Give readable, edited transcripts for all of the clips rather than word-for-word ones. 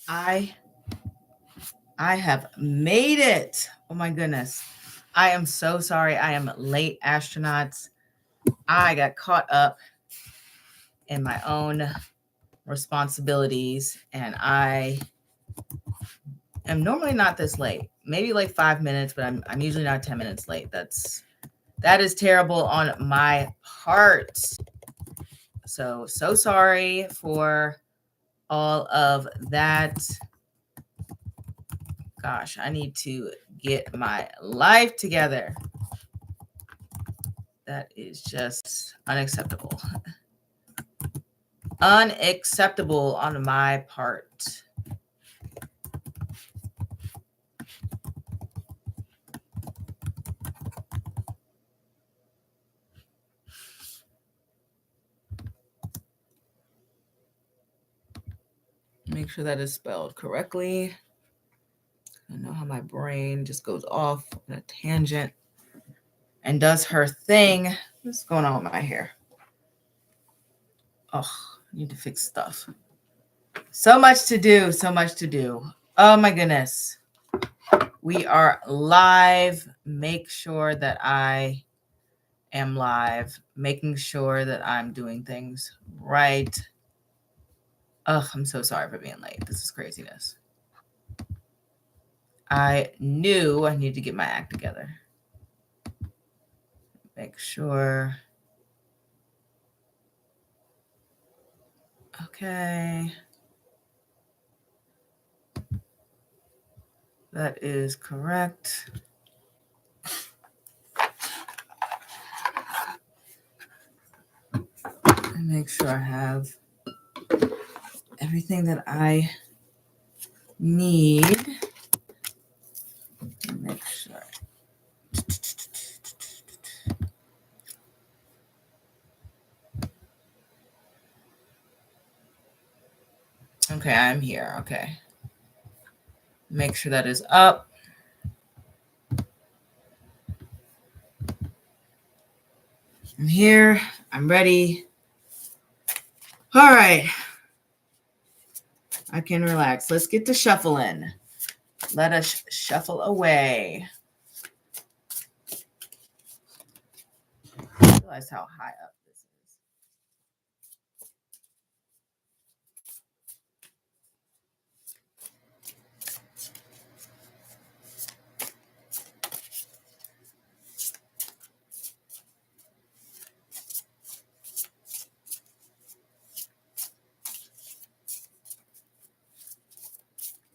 I have made it. Oh my goodness. I am so sorry. I am late, astronauts. I got caught up in my own responsibilities, and I am normally not this late. Maybe like 5 minutes, but I'm usually not 10 minutes late. That is terrible on my part. So sorry for all of that. Gosh, I need to get my life together. That is just unacceptable. Unacceptable on my part. Make sure that is spelled correctly. I know how my brain just goes off on a tangent and does her thing. What's going on with my hair? Oh, I need to fix stuff. So much to do. So much to do. Oh my goodness. We are live. Make sure that I am live. Making sure that I'm doing things right. Ugh, I'm so sorry for being late. This is craziness. I knew I needed to get my act together. Make sure. Okay. That is correct. And make sure I have everything that I need. Make sure. Okay, I'm here. Okay. Make sure that is up. I'm here. I'm ready. All right. I can relax. Let's get to shuffling. Let us shuffle away. I realize how high up this is.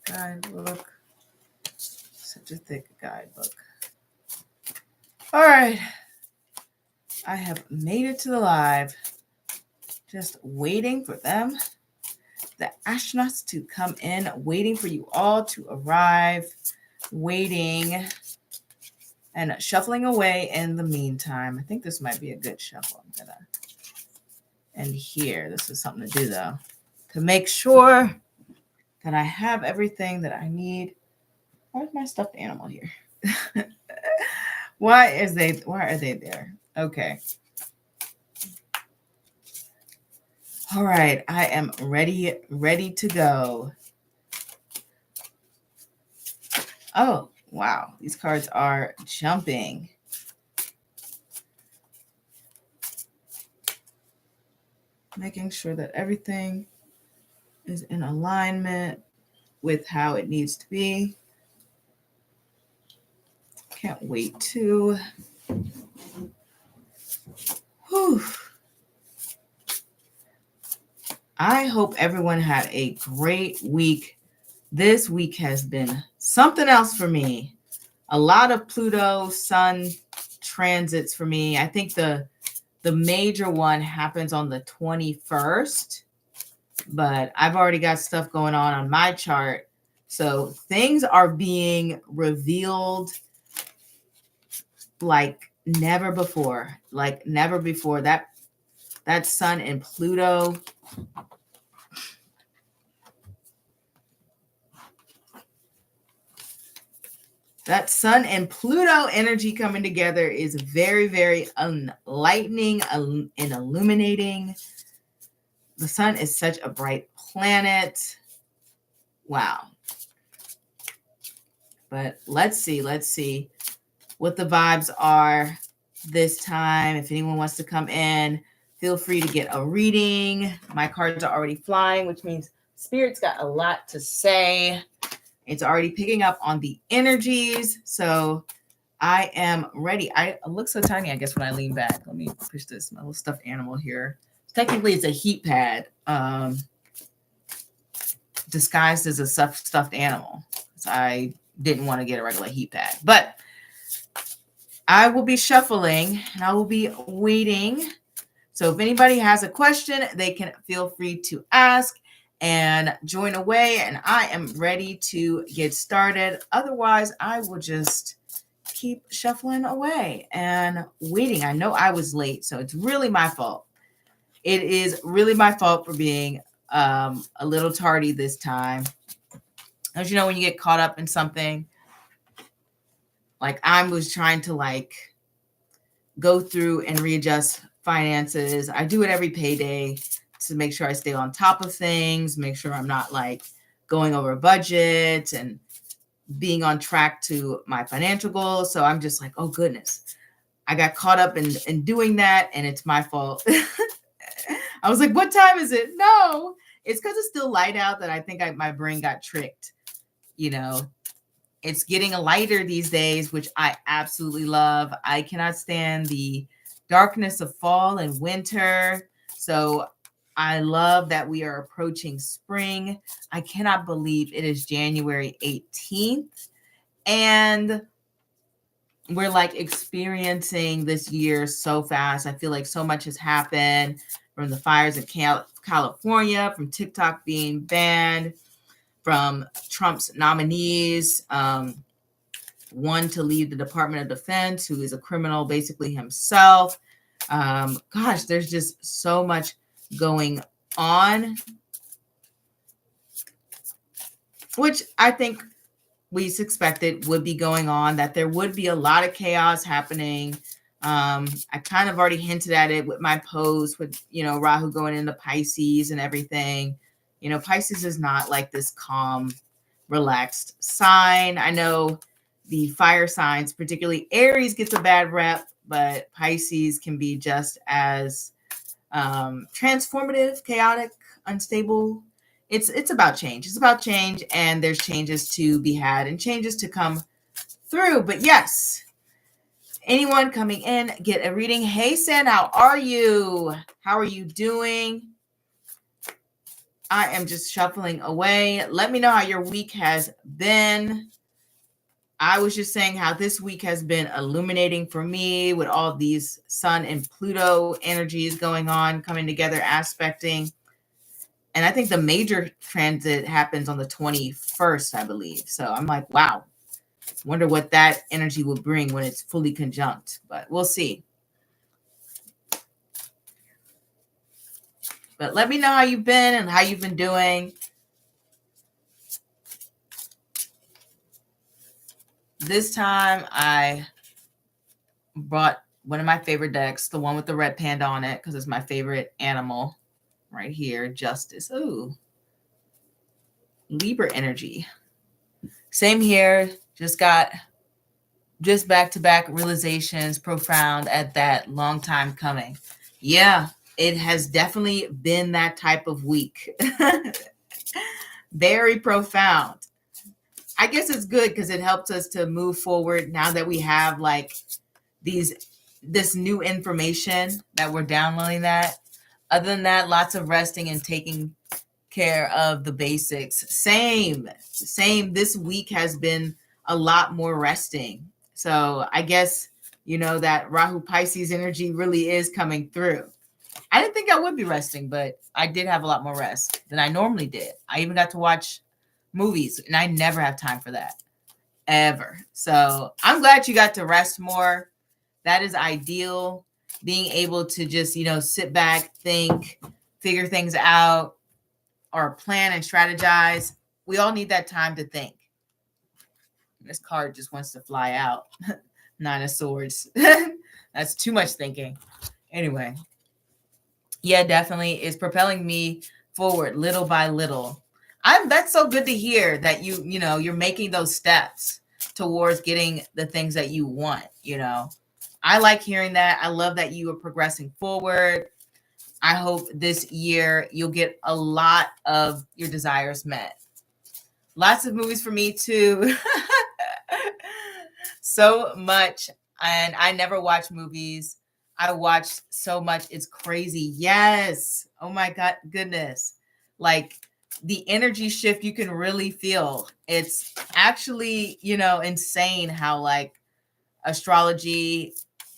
Guidebook. Such a thick guidebook. All right. I have made it to the live. Just waiting for them, the astronauts, to come in, waiting for you all to arrive, waiting and shuffling away in the meantime. I think this might be a good shuffle. I'm gonna end here. This is something to do though, to make sure that I have everything that I need. Where's my stuffed animal here? Why are they there? Okay. All right, I am ready to go. Oh, wow. These cards are jumping. Making sure that everything is in alignment with how it needs to be. Can't wait to. Whew. I hope everyone had a great week. This week has been something else for me. A lot of Pluto Sun transits for me. I think the major one happens on the 21st, but I've already got stuff going on my chart. So things are being revealed like never before. Like never before. That Sun and Pluto. That Sun and Pluto energy coming together is very, very enlightening and illuminating. The Sun is such a bright planet. wow. But let's see what the vibes are this time. If anyone wants to come in, feel free to get a reading. My cards are already flying, which means Spirit's got a lot to say. It's already picking up on the energies. So I am ready. I look so tiny, I guess, when I lean back. Let me push this, my little stuffed animal here. Technically, it's a heat pad disguised as a stuffed animal. So I didn't want to get a regular heat pad. But I will be shuffling and I will be waiting. So if anybody has a question, they can feel free to ask and join away. And I am ready to get started. Otherwise, I will just keep shuffling away and waiting. I know I was late, so it's really my fault. It is really my fault for being a little tardy this time. As you know, when you get caught up in something, like I was trying to go through and readjust finances. I do it every payday to make sure I stay on top of things, make sure I'm not going over budget and being on track to my financial goals. So I'm just like, oh goodness, I got caught up in doing that and it's my fault. I was like, what time is it? No, it's because it's still light out that I think my brain got tricked. It's getting lighter these days, which I absolutely love. I cannot stand the darkness of fall and winter. So I love that we are approaching spring. I cannot believe it is January 18th. And we're experiencing this year so fast. I feel like so much has happened, from the fires in California, from TikTok being banned, from Trump's nominees, one to leave the Department of Defense, who is a criminal basically himself. Gosh, there's just so much going on, which I think we suspected would be going on, that there would be a lot of chaos happening. I kind of already hinted at it with my post with, Rahu going into Pisces and everything. Pisces is not this calm, relaxed sign. I know the fire signs, particularly Aries, gets a bad rep, but Pisces can be just as transformative, chaotic, unstable. It's about change. It's about change, and there's changes to be had and changes to come through. But yes, anyone coming in, get a reading. Hey, San, how are you? How are you doing? I am just shuffling away. Let me know how your week has been. I was just saying how this week has been illuminating for me with all these Sun and Pluto energies going on, coming together, aspecting. And I think the major transit happens on the 21st, I believe. So I'm like, wow, wonder what that energy will bring when it's fully conjunct. But we'll see. But let me know how you've been and how you've been doing. This time I brought one of my favorite decks, the one with the red panda on it, because it's my favorite animal right here, Justice. Ooh, Libra energy. Same here. Just back-to-back realizations, profound at that, long time coming. Yeah, it has definitely been that type of week. Very profound. I guess it's good because it helps us to move forward now that we have this new information that we're downloading that. Other than that, lots of resting and taking care of the basics. Same. This week has been a lot more resting. So I guess, that Rahu Pisces energy really is coming through. I didn't think I would be resting, but I did have a lot more rest than I normally did. I even got to watch movies, and I never have time for that, ever. So I'm glad you got to rest more. That is ideal. Being able to just, sit back, think, figure things out, or plan and strategize. We all need that time to think. This card just wants to fly out. Nine of Swords. That's too much thinking. Anyway. Yeah, definitely is propelling me forward little by little. That's so good to hear that you're making those steps towards getting the things that you want. I like hearing that. I love that you are progressing forward. I hope this year you'll get a lot of your desires met. Lots of movies for me too. So much. And I never watch movies. I watch so much. It's crazy. Yes. Oh my God, goodness. Like the energy shift you can really feel. It's actually, insane how like astrology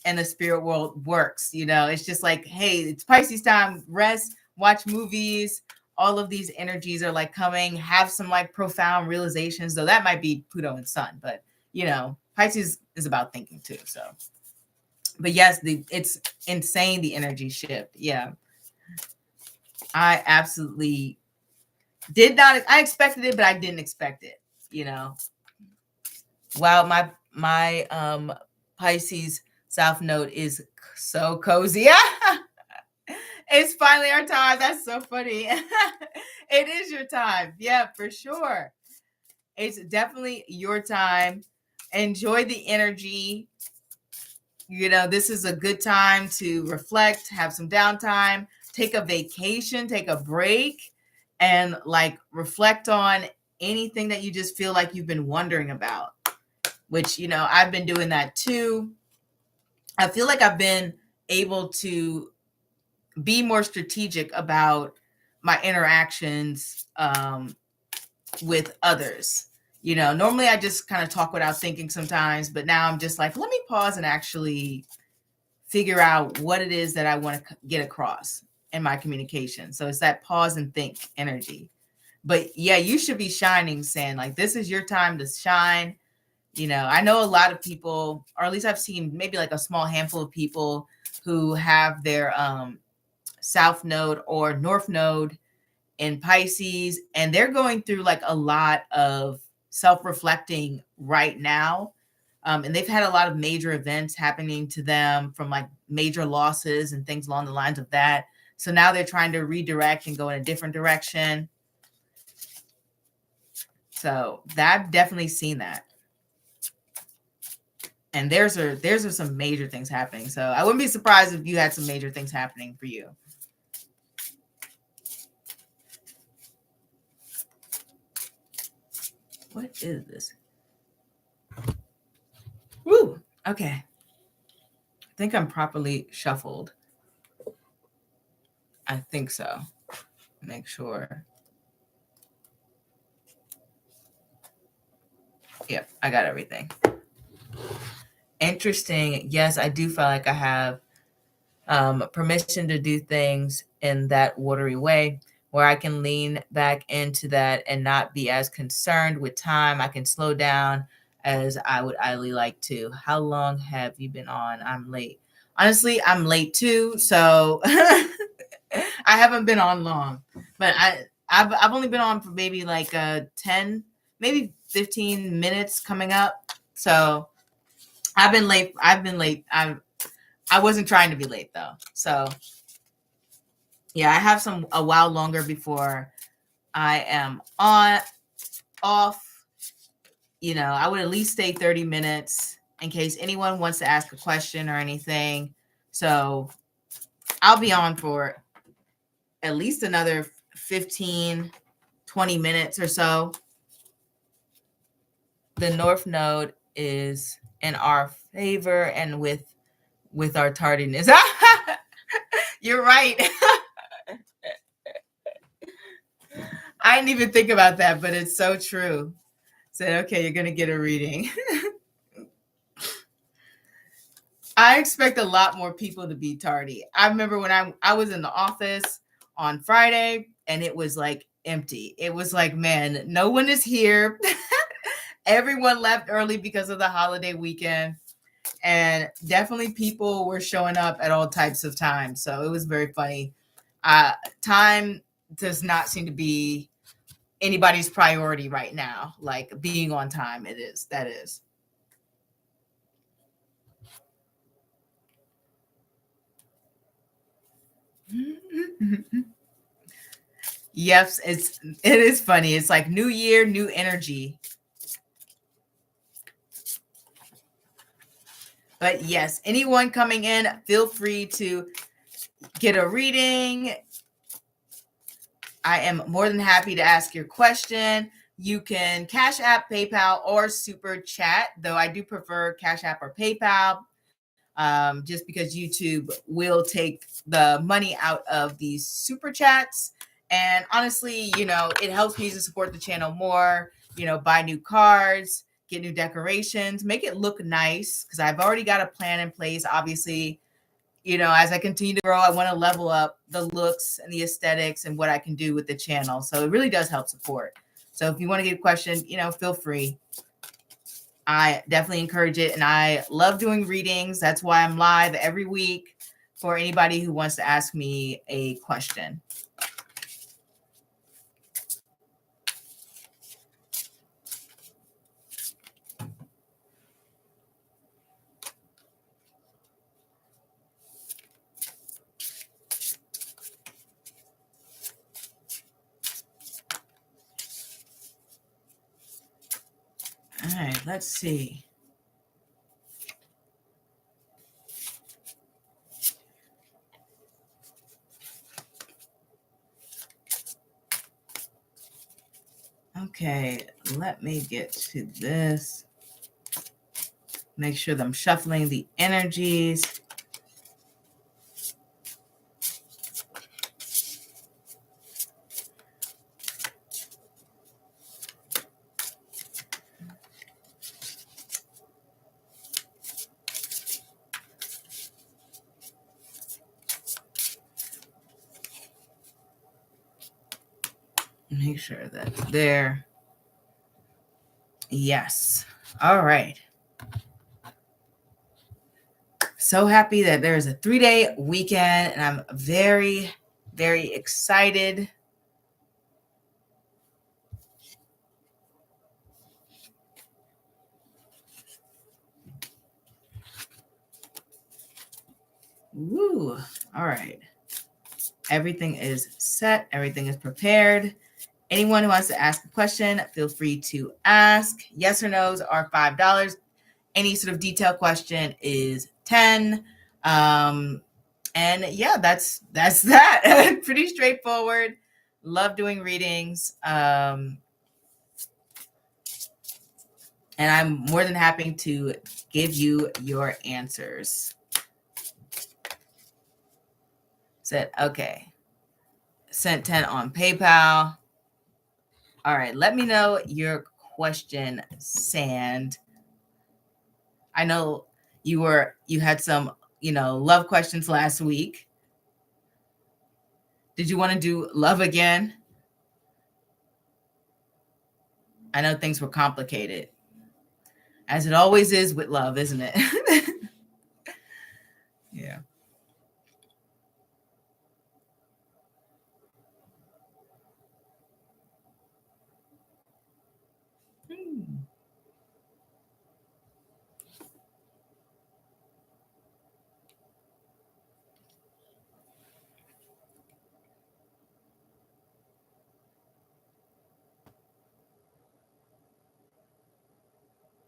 and the spirit world works. It's just like, hey, it's Pisces time, rest, watch movies. All of these energies are like coming, have some like profound realizations, though that might be Pluto and Sun, but Pisces is about thinking too. So, but yes, it's insane, the energy shift. Yeah. I absolutely I expected it, but I didn't expect it, Wow, my Pisces South Node is so cozy. It's finally our time. That's so funny. It is your time. Yeah, for sure. It's definitely your time. Enjoy the energy. This is a good time to reflect, have some downtime, take a vacation, take a break, and like reflect on anything that you just feel like you've been wondering about, which, I've been doing that too. I feel like I've been able to be more strategic about my interactions with others. Normally I just kind of talk without thinking sometimes, but now I'm just like, let me pause and actually figure out what it is that I want to get across in my communication. So it's that pause and think energy. But yeah, you should be shining, saying like, this is your time to shine. I know a lot of people, or at least I've seen maybe like a small handful of people who have their South Node or North Node in Pisces, and they're going through like a lot of self-reflecting right now. And they've had a lot of major events happening to them, from like major losses and things along the lines of that. So now they're trying to redirect and go in a different direction. So I've definitely seen that. And there's some major things happening. So I wouldn't be surprised if you had some major things happening for you. What is this? Woo. Okay. I think I'm properly shuffled. I think so. Make sure. Yep, I got everything. Interesting. Yes, I do feel like I have permission to do things in that watery way, where I can lean back into that and not be as concerned with time. I can slow down as I would idly like to. How long have you been on? I'm late. Honestly, I'm late too. So I haven't been on long, but I've only been on for maybe like 10, maybe 15 minutes coming up. So I've been late. I wasn't trying to be late though. So yeah, I have a while longer before I am off. I would at least stay 30 minutes in case anyone wants to ask a question or anything. So I'll be on for at least another 15, 20 minutes or so. The North Node is in our favor and with our tardiness. You're right. I didn't even think about that, but it's so true. Said, okay, you're going to get a reading. I expect a lot more people to be tardy. I remember when I was in the office on Friday and it was like empty. It was like, man, no one is here. Everyone left early because of the holiday weekend. And definitely people were showing up at all types of times. So it was very funny. Time does not seem to be anybody's priority right now. Like being on time, it is. That is. Yes, it is funny. It's like new year, new energy. But yes, anyone coming in, feel free to get a reading. I am more than happy to ask your question. You can Cash App, PayPal, or Super Chat, though I do prefer Cash App or PayPal, just because YouTube will take the money out of these Super Chats. And honestly, it helps me to support the channel more, buy new cards, get new decorations, make it look nice, because I've already got a plan in place. Obviously, as I continue to grow, I want to level up the looks and the aesthetics and what I can do with the channel. So it really does help support. So if you want to get a question, feel free. I definitely encourage it. And I love doing readings. That's why I'm live every week for anybody who wants to ask me a question. All right, let's see. Okay, let me get to this. Make sure that I'm shuffling the energies. Make sure that's there. Yes. All right. So happy that there's a 3-day weekend, and I'm very, very excited. Woo. All right. Everything is set. Everything is prepared. Anyone who wants to ask a question, feel free to ask. Yes or no's are $5. Any sort of detailed question is $10. And yeah, that's that. Pretty straightforward. Love doing readings. And I'm more than happy to give you your answers. Said, okay. Sent 10 on PayPal. All right, let me know your question, Sand. I know you had some, love questions last week. Did you want to do love again? I know things were complicated, as it always is with love, isn't it? Yeah.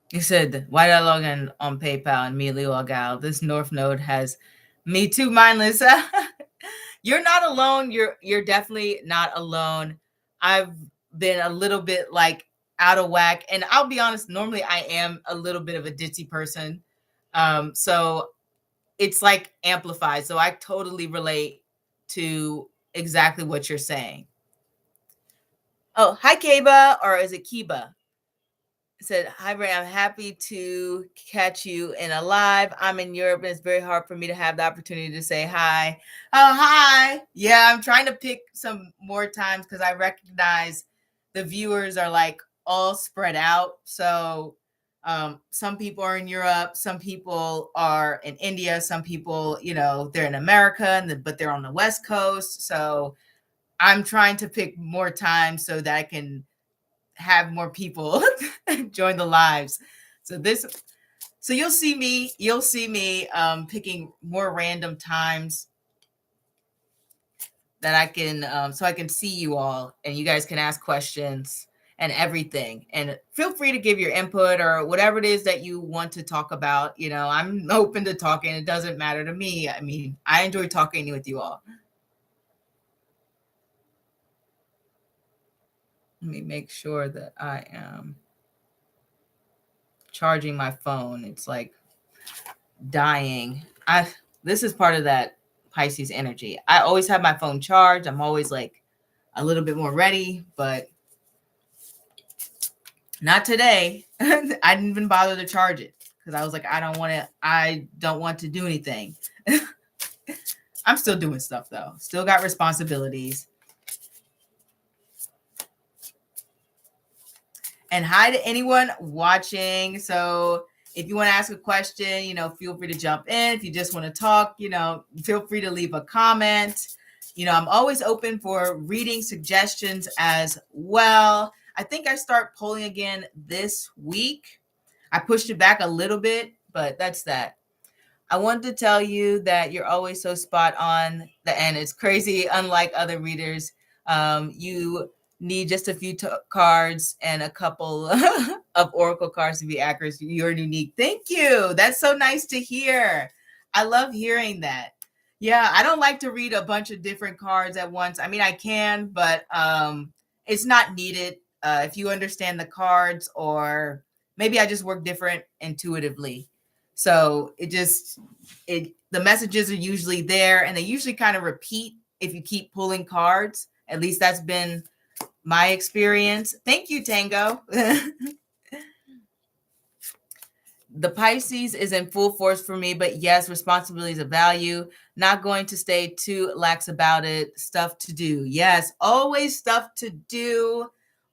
You said, why did I log in on PayPal and immediately log out? This North Node has me too mindless. You're not alone. You're definitely not alone. I've been a little bit like out of whack. And I'll be honest, normally I am a little bit of a ditzy person. So it's like amplified. So I totally relate to exactly what you're saying. Oh, hi, Keba, or is it Kiba? Said, hi, Ray, I'm happy to catch you in a live. I'm in Europe, and it's very hard for me to have the opportunity to say hi. Oh, hi. Yeah, I'm trying to pick some more times because I recognize the viewers are like all spread out. So some people are in Europe, some people are in India, some people, they're in America, but they're on the West Coast. So I'm trying to pick more time so that I can have more people join the lives. So you'll see me picking more random times. that I can, so I can see you all and you guys can ask questions and everything. And feel free to give your input or whatever it is that you want to talk about. You know, I'm open to talking. It doesn't matter to me. I mean, I enjoy talking with you all. Let me make sure that I am charging my phone. It's like dying. This is part of that Pisces energy. I always have my phone charged. I'm always like a little bit more ready, but not today. I didn't even bother to charge it because I was like, I don't want to do anything. I'm still doing stuff though. Still got responsibilities. And hi to anyone watching. So if you want to ask a question, you know, feel free to jump in. If you just want to talk, you know, feel free to leave a comment. You know, I'm always open for reading suggestions as well. I think I start polling again this week. I pushed it back a little bit, but that's that. I wanted to tell you that you're always so spot on. The end is crazy. Unlike other readers, you need just a few cards and a couple of oracle cards to be accurate. You're unique. Thank you. That's so nice to hear. I love hearing that. Yeah, I don't like to read a bunch of different cards at once. I mean, I can, but it's not needed. If you understand the cards, or maybe I just work different intuitively. So the messages are usually there, and they usually kind of repeat if you keep pulling cards. At least that's been my experience. Thank you, Tango. The Pisces is in full force for me, but yes, responsibility is a value. Not going to stay too lax about it. Stuff to do. Yes, always stuff to do.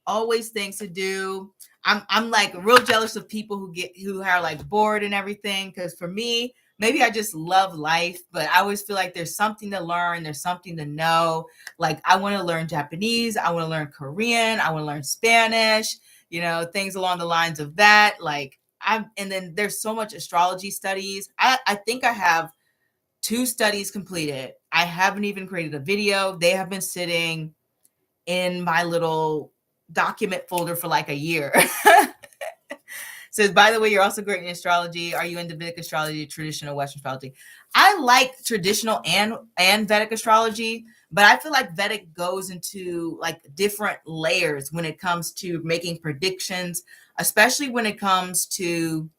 Always things to do. I'm like real jealous of people who are like bored and everything. Because for me, maybe I just love life, but I always feel like there's something to learn. There's something to know. Like I want to learn Japanese. I want to learn Korean. I want to learn Spanish. You know, things along the lines of that. Like and then there's so much astrology studies. I think I have 2 studies completed. I haven't even created a video. They have been sitting in my little document folder for like a year. Says, by the way, you're also great in astrology. Are you into Vedic astrology, traditional Western astrology? I like traditional and Vedic astrology, but I feel like Vedic goes into like different layers when it comes to making predictions, especially when it comes to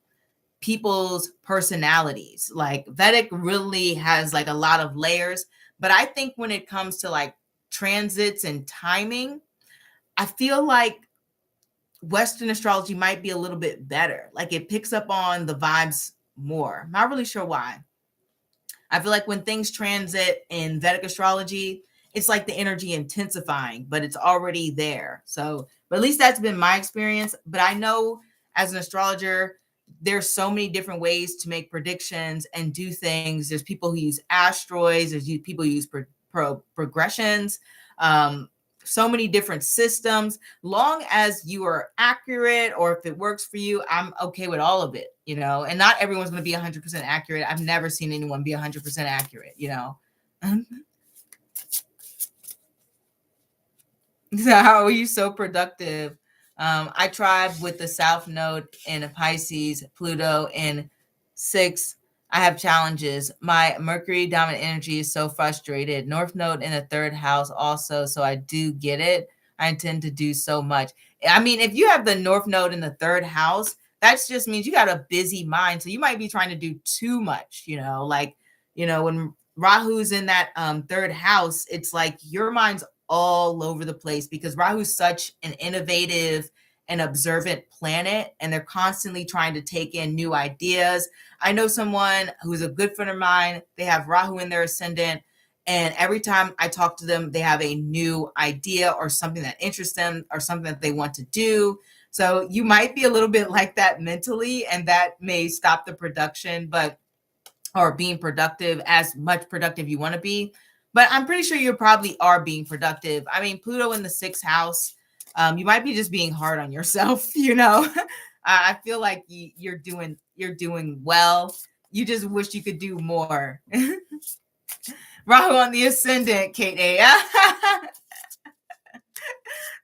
people's personalities. Like Vedic really has like a lot of layers, but I think when it comes to like transits and timing, I feel like Western astrology might be a little bit better. Like it picks up on the vibes more. Not really sure why. I feel like when things transit in Vedic astrology, it's like the energy intensifying, but it's already there. So, but at least that's been my experience. But I know as an astrologer, there's so many different ways to make predictions and do things. There's people who use asteroids. There's people who use progressions. So many different systems. Long as you are accurate, or if it works for you, I'm okay with all of it, you know. And not everyone's going to be 100% accurate. I've never seen anyone be 100% accurate, you know. So how are you so productive? I tribe with the South Node in a Pisces, Pluto in 6. I have challenges. My Mercury dominant energy is so frustrated. North Node in the 3rd house also, so I do get it. I intend to do so much. I mean, if you have the North Node in the 3rd house, that just means you got a busy mind. So you might be trying to do too much, you know, like, you know, when Rahu's in that 3rd house, it's like your mind's all over the place because Rahu's such an innovative and observant planet, and they're constantly trying to take in new ideas. I know someone who's a good friend of mine. They have Rahu in their ascendant, and every time I talk to them, they have a new idea or something that interests them or something that they want to do. So you might be a little bit like that mentally, and that may stop the production, or being productive, as much productive you want to be. But I'm pretty sure you probably are being productive. I mean, Pluto in the 6th house, you might be just being hard on yourself, you know. I feel like you're doing well. You just wish you could do more. Rahu on the ascendant, Kate A.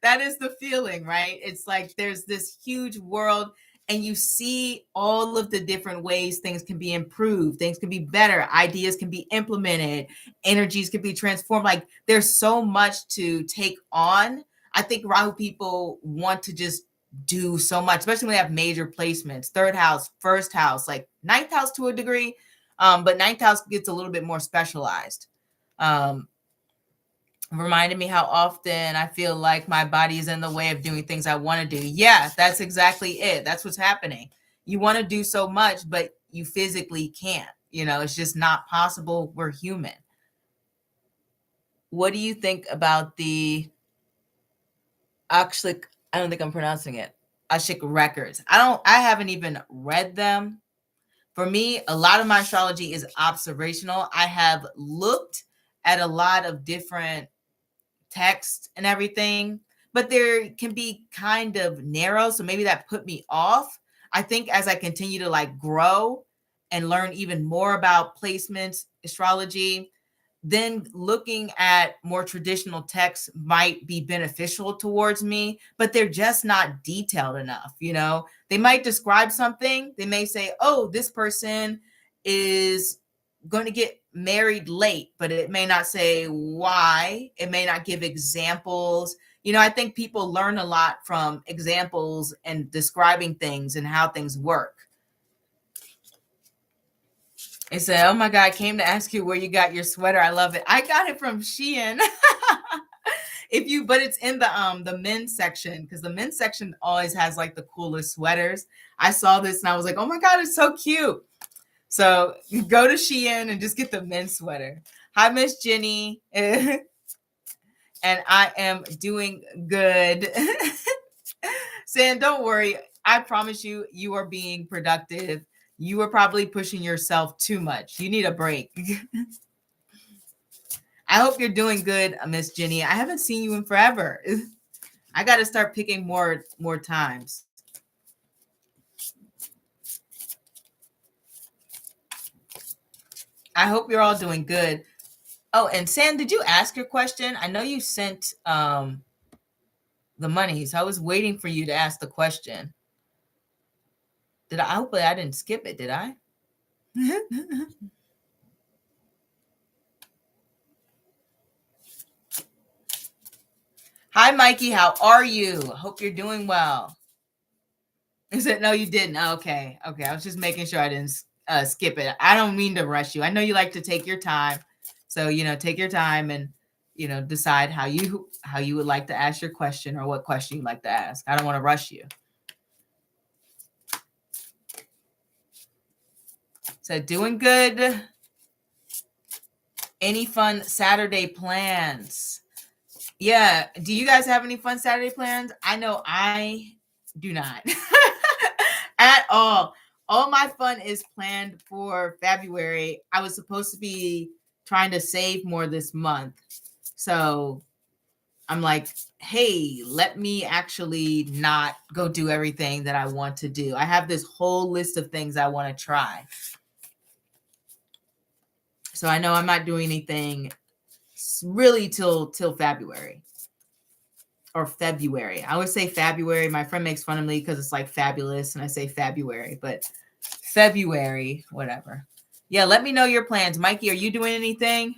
That is the feeling, right? It's like there's this huge world and you see all of the different ways things can be improved, things can be better, ideas can be implemented, energies can be transformed. Like there's so much to take on. I think Rahu people want to just do so much, especially when they have major placements, third house, first house, like ninth house to a degree. But ninth house gets a little bit more specialized. Reminded me how often I feel like my body is in the way of doing things I want to do. Yeah, that's exactly it. That's what's happening. You want to do so much, but you physically can't. You know, it's just not possible. We're human. What do you think about the Akshik? I don't think I'm pronouncing it. Akshik records. I haven't even read them. For me, a lot of my astrology is observational. I have looked at a lot of different text and everything, but there can be kind of narrow. So maybe that put me off. I think as I continue to like grow and learn even more about placements, astrology, then looking at more traditional texts might be beneficial towards me, but they're just not detailed enough. You know, they might describe something. They may say, oh, this person is going to get married late, but it may not say why. It may not give examples. You know, I think people learn a lot from examples and describing things and how things work. It said, oh my God, I came to ask you where you got your sweater. I love it. I got it from Shein. But it's in the men's section, because the men's section always has like the coolest sweaters. I saw this and I was like, oh my God, it's so cute. So you go to Shein and just get the men's sweater. Hi, Miss Jenny. And I am doing good. Sam, don't worry. I promise you, you are being productive. You are probably pushing yourself too much. You need a break. I hope you're doing good, Miss Jenny. I haven't seen you in forever. I got to start picking more times. I hope you're all doing good. Oh, and Sam, did you ask your question? I know you sent the money, so I was waiting for you to ask the question. Hopefully I didn't skip it, did I? Hi, Mikey. How are you? Hope you're doing well. Is it? No, you didn't. Okay. I was just making sure I didn't skip it. I don't mean to rush you. I know you like to take your time. So, you know, take your time and, you know, decide how you would like to ask your question or what question you'd like to ask. I don't want to rush you. So, doing good. Any fun Saturday plans? Yeah. Do you guys have any fun Saturday plans? I know I do not at all. All my fun is planned for February. I was supposed to be trying to save more this month. So I'm like, hey, let me actually not go do everything that I want to do. I have this whole list of things I want to try. So I know I'm not doing anything really till February. Or February. I always say February. My friend makes fun of me because it's like fabulous and I say February, but February, whatever. Yeah, let me know your plans. Mikey, are you doing anything?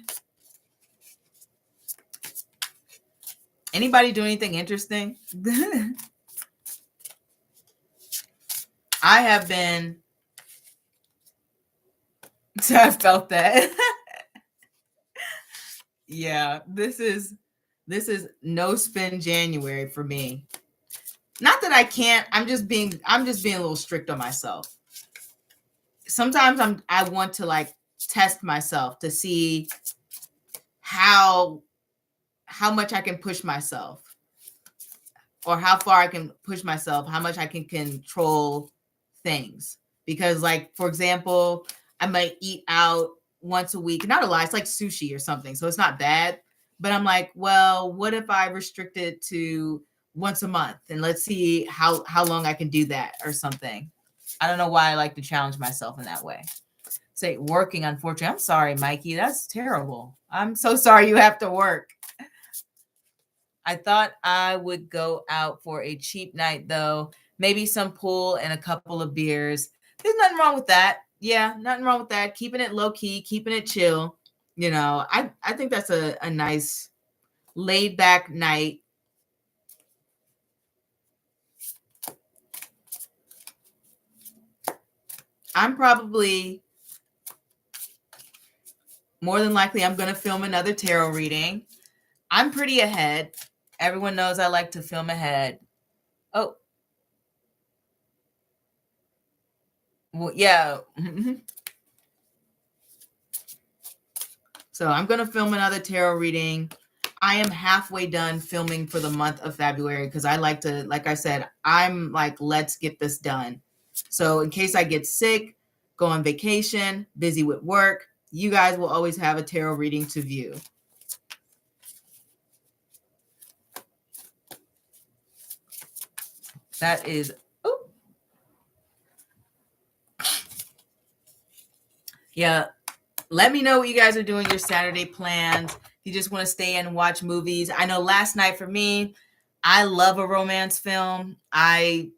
Anybody do anything interesting? I have been. So I felt that. Yeah, this is no spend January for me. Not that I can't. I'm just being a little strict on myself. Sometimes I want to like test myself to see how much I can push myself, or how far I can push myself, how much I can control things. Because, like, for example, I might eat out once a week. Not a lot, it's like sushi or something. So it's not bad. But I'm like, well, what if I restrict it to once a month? And let's see how long I can do that or something. I don't know why I like to challenge myself in that way. say working, unfortunately. I'm sorry, Mikey. That's terrible. I'm so sorry you have to work. I thought I would go out for a cheap night, though. Maybe some pool and a couple of beers. There's nothing wrong with that. Yeah, nothing wrong with that. Keeping it low key, keeping it chill. You know, I think that's a nice laid back night. I'm probably more than likely I'm going to film another tarot reading. I'm pretty ahead. Everyone knows I like to film ahead. Oh, well, yeah. So I'm going to film another tarot reading. I am halfway done filming for the month of February because I like to, like I said, I'm like, let's get this done. So in case I get sick, go on vacation, busy with work, you guys will always have a tarot reading to view. That is, oh, yeah. Let me know what you guys are doing, your Saturday plans. If you just want to stay and watch movies. I know last night for me, I love a romance film. I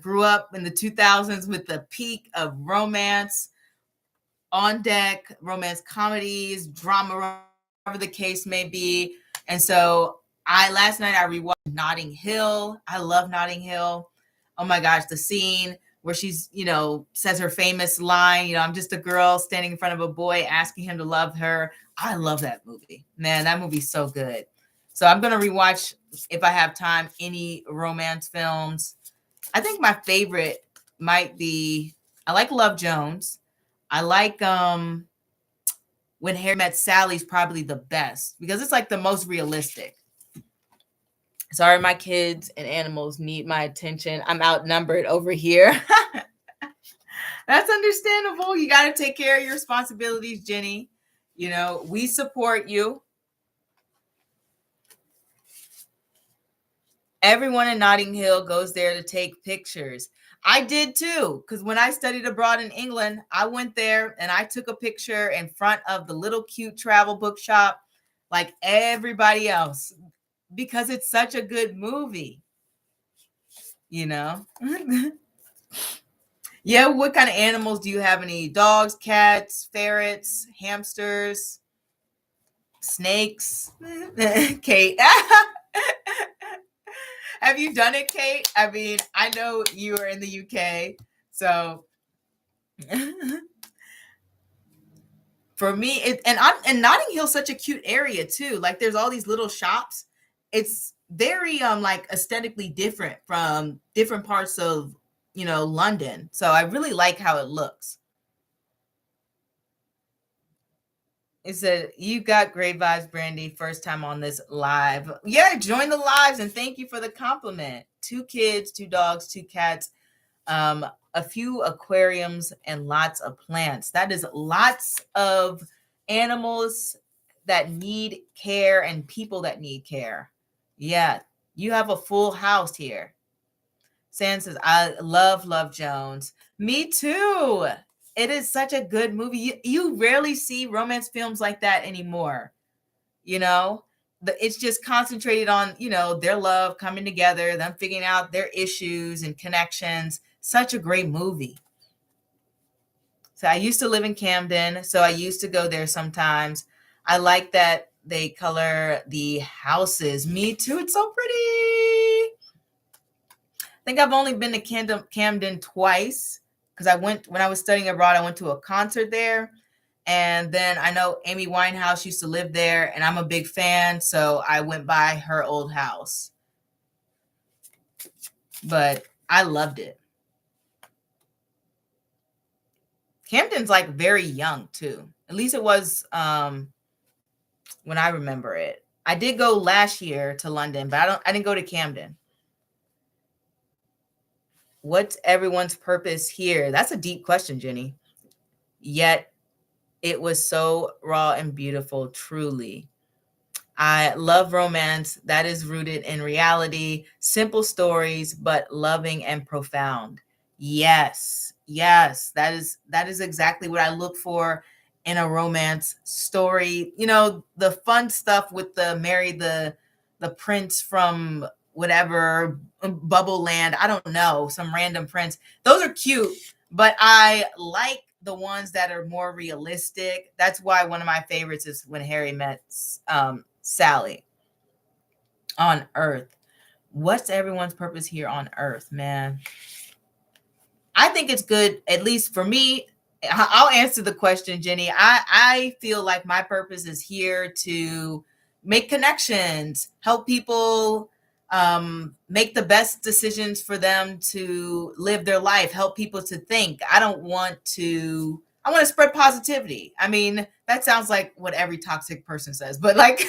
grew up in the 2000s with the peak of romance on deck, romance comedies, drama, whatever the case may be. And so last night I rewatched Notting Hill. I love Notting Hill. Oh my gosh, the scene where she's, says her famous line, I'm just a girl standing in front of a boy asking him to love her. I love that movie. Man, that movie's so good. So I'm going to rewatch, if I have time, any romance films. I think my favorite might be, I like Love Jones. I like When Harry Met Sally's probably the best because it's like the most realistic. Sorry, my kids and animals need my attention. I'm outnumbered over here. That's understandable. You got to take care of your responsibilities, Jenny. We support you. Everyone in Notting Hill goes there to take pictures. I did too, because when I studied abroad in England, I went there and I took a picture in front of the little cute travel bookshop like everybody else because it's such a good movie, Yeah, what kind of animals do you have? Any dogs, cats, ferrets, hamsters, snakes? Kate. Have you done it, Kate? I mean, I know you are in the UK, so for me, and Notting Hill's such a cute area too. Like, there's all these little shops. It's very like aesthetically different from different parts of London. So I really like how it looks. It said, you got great vibes, Brandy. First time on this live. Yeah, join the lives and thank you for the compliment. 2 kids, 2 dogs, 2 cats, a few aquariums, and lots of plants. That is lots of animals that need care and people that need care. Yeah, you have a full house here. Sam says, I love Jones. Me too. It is such a good movie. You rarely see romance films like that anymore. It's just concentrated on, their love coming together, them figuring out their issues and connections. Such a great movie. So I used to live in Camden, so I used to go there sometimes. I like that they color the houses. Me too. It's so pretty. I think I've only been to Camden twice because when I was studying abroad, I went to a concert there. And then I know Amy Winehouse used to live there, and I'm a big fan, so I went by her old house. But I loved it. Camden's like very young too. At least it was when I remember it. I did go last year to London, but I didn't go to Camden. What's everyone's purpose here? That's a deep question, Jenny. Yet it was so raw and beautiful, truly. I love romance that is rooted in reality, simple stories, but loving and profound. Yes, Yes, that is exactly what I look for in a romance story. You know, the fun stuff with the marry the prince from whatever bubble land, I don't know, some random prince. Those are cute, but I like the ones that are more realistic. That's why one of my favorites is When Harry Met Sally on Earth. What's everyone's purpose here on Earth, man? I think it's good, at least for me. I'll answer the question, Jenny. I feel like my purpose is here to make connections, help people make the best decisions for them to live their life, help people to think. I want to spread positivity. I mean, that sounds like what every toxic person says, but like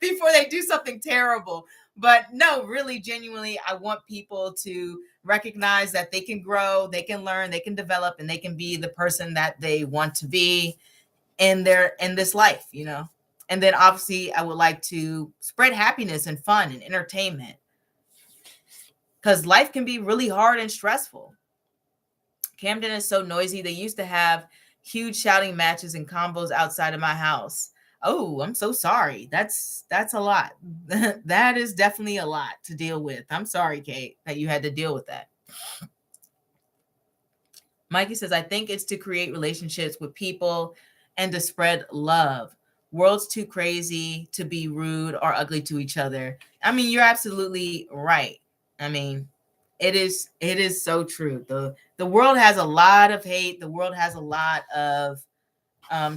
before they do something terrible. But no, really, genuinely, I want people to recognize that they can grow, they can learn, they can develop, and they can be the person that they want to be in this life, you know. And then obviously I would like to spread happiness and fun and entertainment, because life can be really hard and stressful. Camden is so noisy. They used to have huge shouting matches and combos outside of my house. Oh, I'm so sorry. That's a lot. That is definitely a lot to deal with. I'm sorry, Kate, that you had to deal with that. Mikey says, I think it's to create relationships with people and to spread love. World's too crazy to be rude or ugly to each other. I mean, you're absolutely right. I mean, it is so true. The world has a lot of hate. The world has a lot of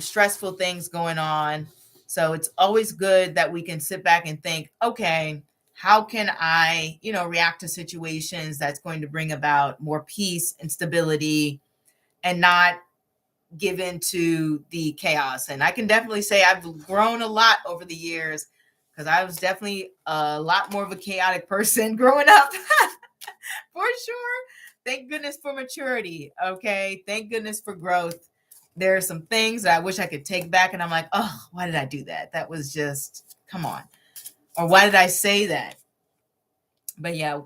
stressful things going on. So it's always good that we can sit back and think, okay, how can I, react to situations that's going to bring about more peace and stability and not give in to the chaos. And I can definitely say I've grown a lot over the years, because I was definitely a lot more of a chaotic person growing up. For sure. Thank goodness for maturity. Okay. Thank goodness for growth. There are some things that I wish I could take back, and I'm like, oh, why did I do that? That was just, come on. Or why did I say that? But yeah,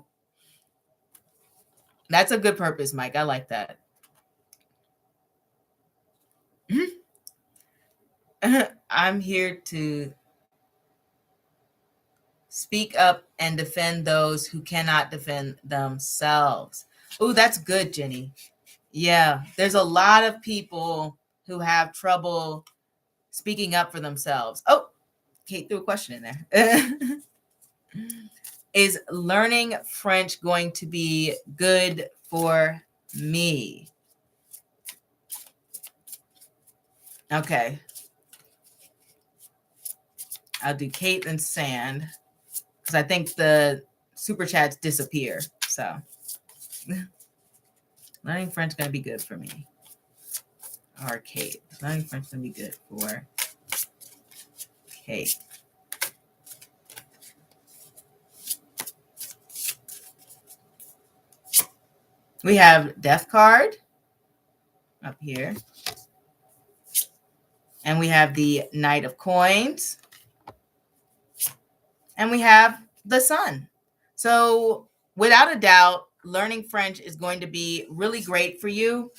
that's a good purpose, Mike. I like that. I'm here to speak up and defend those who cannot defend themselves. Oh, that's good, Jenny. Yeah, there's a lot of people who have trouble speaking up for themselves. Oh, Kate threw a question in there. Is learning French going to be good for me? Okay. I'll do Kate and Sand, because I think the super chats disappear. So learning French is going to be good for me. Or Kate. Learning French is going to be good for Kate. We have Death card up here. And we have the Knight of Coins. And we have the Sun. So without a doubt, learning French is going to be really great for you.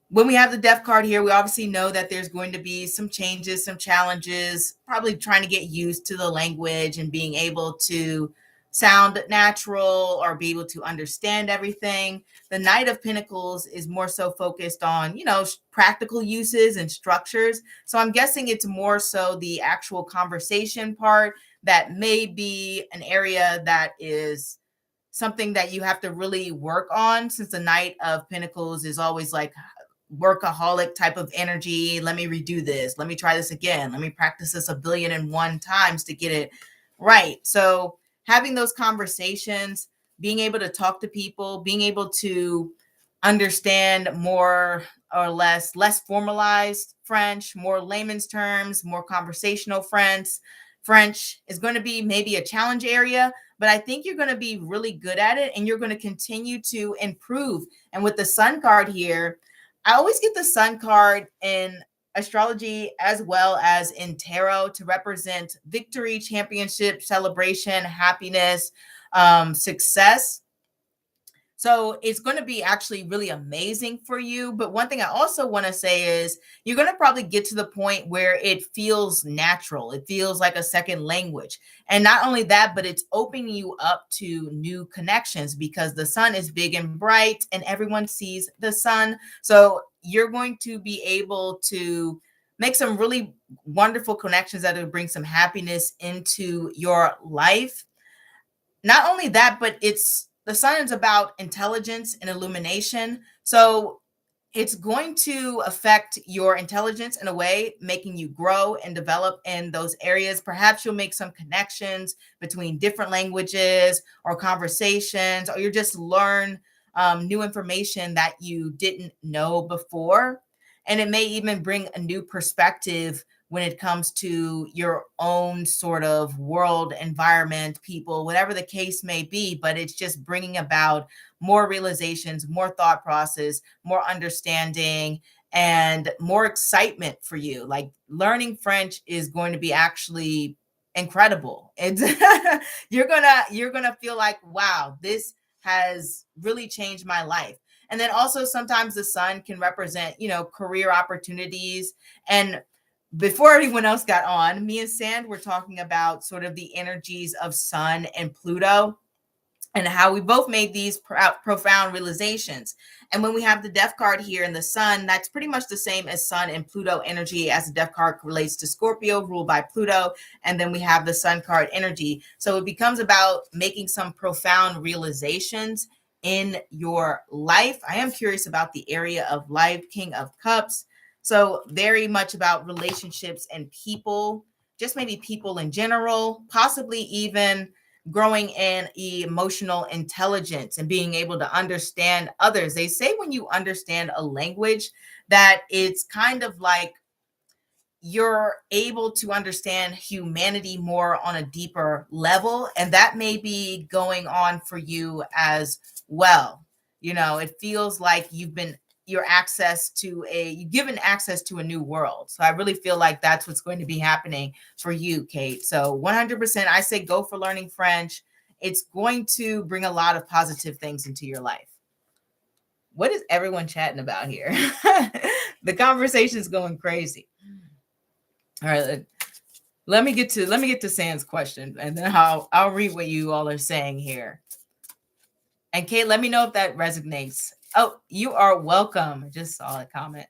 When we have the Death card here, we obviously know that there's going to be some changes, some challenges, probably trying to get used to the language and being able to sound natural or be able to understand everything. The Knight of Pentacles is more so focused on, practical uses and structures. So I'm guessing it's more so the actual conversation part that may be an area that is something that you have to really work on, since the Knight of Pentacles is always like workaholic type of energy. Let me redo this. Let me try this again. Let me practice this 1,000,000,001 times to get it right. So having those conversations, being able to talk to people, being able to understand more or less formalized French, more layman's terms, more conversational French is going to be maybe a challenge area, but I think you're going to be really good at it, and you're going to continue to improve. And with the Sun card here, I always get the Sun card in astrology as well as in tarot to represent victory, championship, celebration, happiness, success. So it's going to be actually really amazing for you. But one thing I also want to say is you're going to probably get to the point where it feels natural. It feels like a second language. And not only that, but it's opening you up to new connections because the sun is big and bright and everyone sees the sun. So you're going to be able to make some really wonderful connections that will bring some happiness into your life. Not only that, but it's the sun is about intelligence and illumination. So it's going to affect your intelligence in a way, making you grow and develop in those areas. Perhaps you'll make some connections between different languages or conversations, or you just learn new information that you didn't know before. And it may even bring a new perspective when it comes to your own sort of world, environment, people, whatever the case may be. But it's just bringing about more realizations, more thought process, more understanding, and more excitement for you. Like learning French is going to be actually incredible. It's you're gonna feel like, wow, this has really changed my life. And then also sometimes the sun can represent, career opportunities. And before anyone else got on, me and Sand were talking about sort of the energies of Sun and Pluto and how we both made these profound realizations. And when we have the death card here in the sun, that's pretty much the same as sun and Pluto energy, as the death card relates to Scorpio, ruled by Pluto. And then we have the sun card energy. So it becomes about making some profound realizations in your life. I am curious about the area of life, King of Cups. So very much about relationships and people, just maybe people in general, possibly even growing in emotional intelligence and being able to understand others. They say when you understand a language, that it's kind of like you're able to understand humanity more on a deeper level. And that may be going on for you as well. It feels like you've given access to a new world. So I really feel like that's what's going to be happening for you, Kate. So 100%, I say go for learning French. It's going to bring a lot of positive things into your life. What is everyone chatting about here? The conversation is going crazy. All right, let me get to Sam's question, and then I'll read what you all are saying here. And Kate, let me know if that resonates. Oh, you are welcome. I just saw a comment.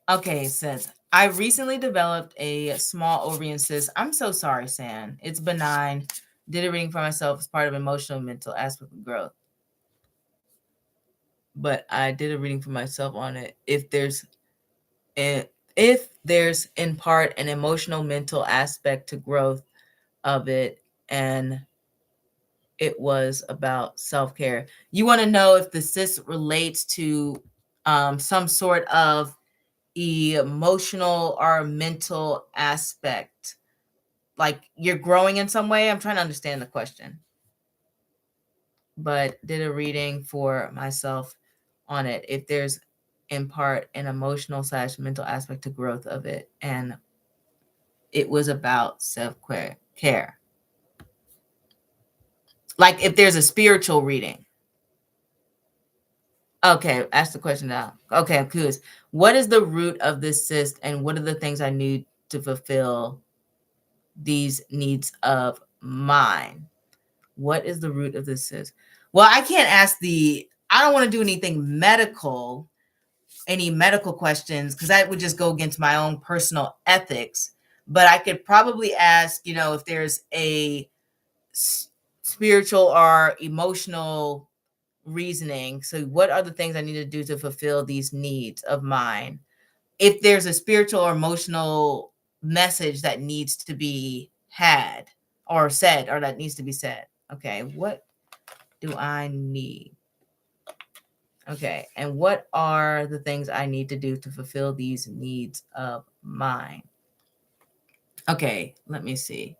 Okay, it says, I recently developed a small ovarian cyst. I'm so sorry, Sam. It's benign. Did a reading for myself as part of emotional mental aspect of growth. But I did a reading for myself on it. If there's in part an emotional mental aspect to growth of it, and it was about self-care. You want to know if the cyst relates to some sort of emotional or mental aspect, like you're growing in some way. I'm trying to understand the question, but did a reading for myself on it. If there's in part an emotional / mental aspect to growth of it, and it was about self-care. Like if there's a spiritual reading. Okay, ask the question now. Okay, I'm curious. What is the root of this cyst, and what are the things I need to fulfill these needs of mine? What is the root of this cyst? Well, I can't I don't want to do any medical questions, because that would just go against my own personal ethics. But I could probably ask, if there's a spiritual or emotional reasoning. So what are the things I need to do to fulfill these needs of mine? If there's a spiritual or emotional message that needs to be had or said, or that needs to be said. Okay, what do I need? Okay, and what are the things I need to do to fulfill these needs of mine? Okay, let me see.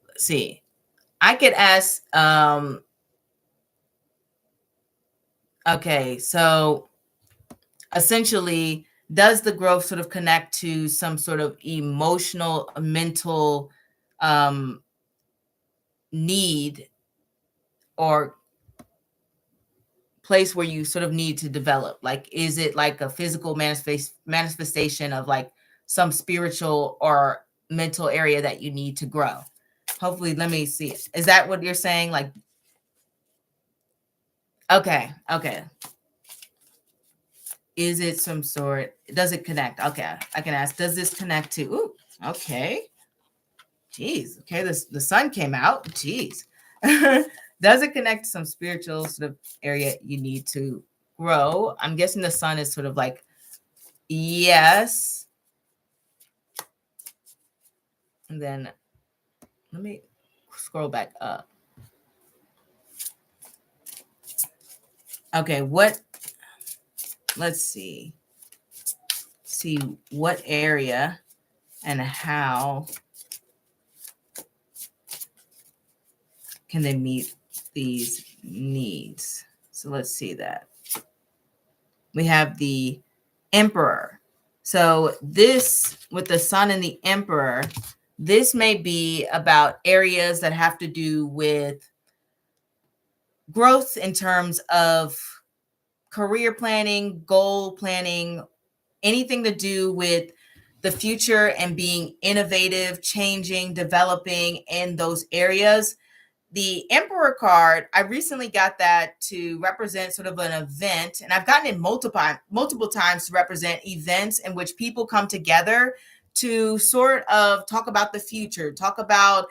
Let's see. I could ask, okay, so essentially, does the growth sort of connect to some sort of emotional, mental need or place where you sort of need to develop? Like, is it like a physical manifestation of like some spiritual or mental area that you need to grow? Hopefully, let me see. Is that what you're saying? Like, okay. Is it some sort? Does it connect? Okay, I can ask. Does this connect to? Ooh, okay. Jeez. Okay, the sun came out. Jeez. Does it connect to some spiritual sort of area you need to grow? I'm guessing the sun is sort of like, yes. And then let me scroll back up. Okay, let's see what area and how can they meet these needs. So let's see that. We have the Emperor. So this, with the Sun and the Emperor, this may be about areas that have to do with growth in terms of career planning, goal planning, anything to do with the future and being innovative, changing, developing in those areas. The Emperor card, I recently got that to represent sort of an event, and I've gotten it multiple times to represent events in which people come together to sort of talk about the future, talk about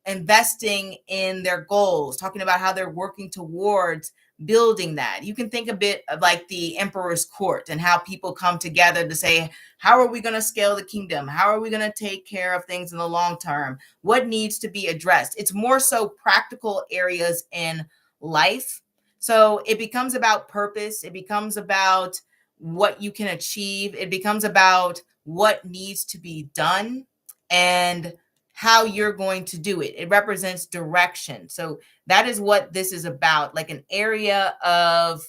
investing in their goals, talking about how they're working towards building that. You can think a bit of like the Emperor's Court and how people come together to say, how are we going to scale the kingdom? How are we going to take care of things in the long term? What needs to be addressed? It's more so practical areas in life. So it becomes about purpose. It becomes about what you can achieve. It becomes about what needs to be done and how you're going to do it. It represents direction. So that is what this is about, like an area of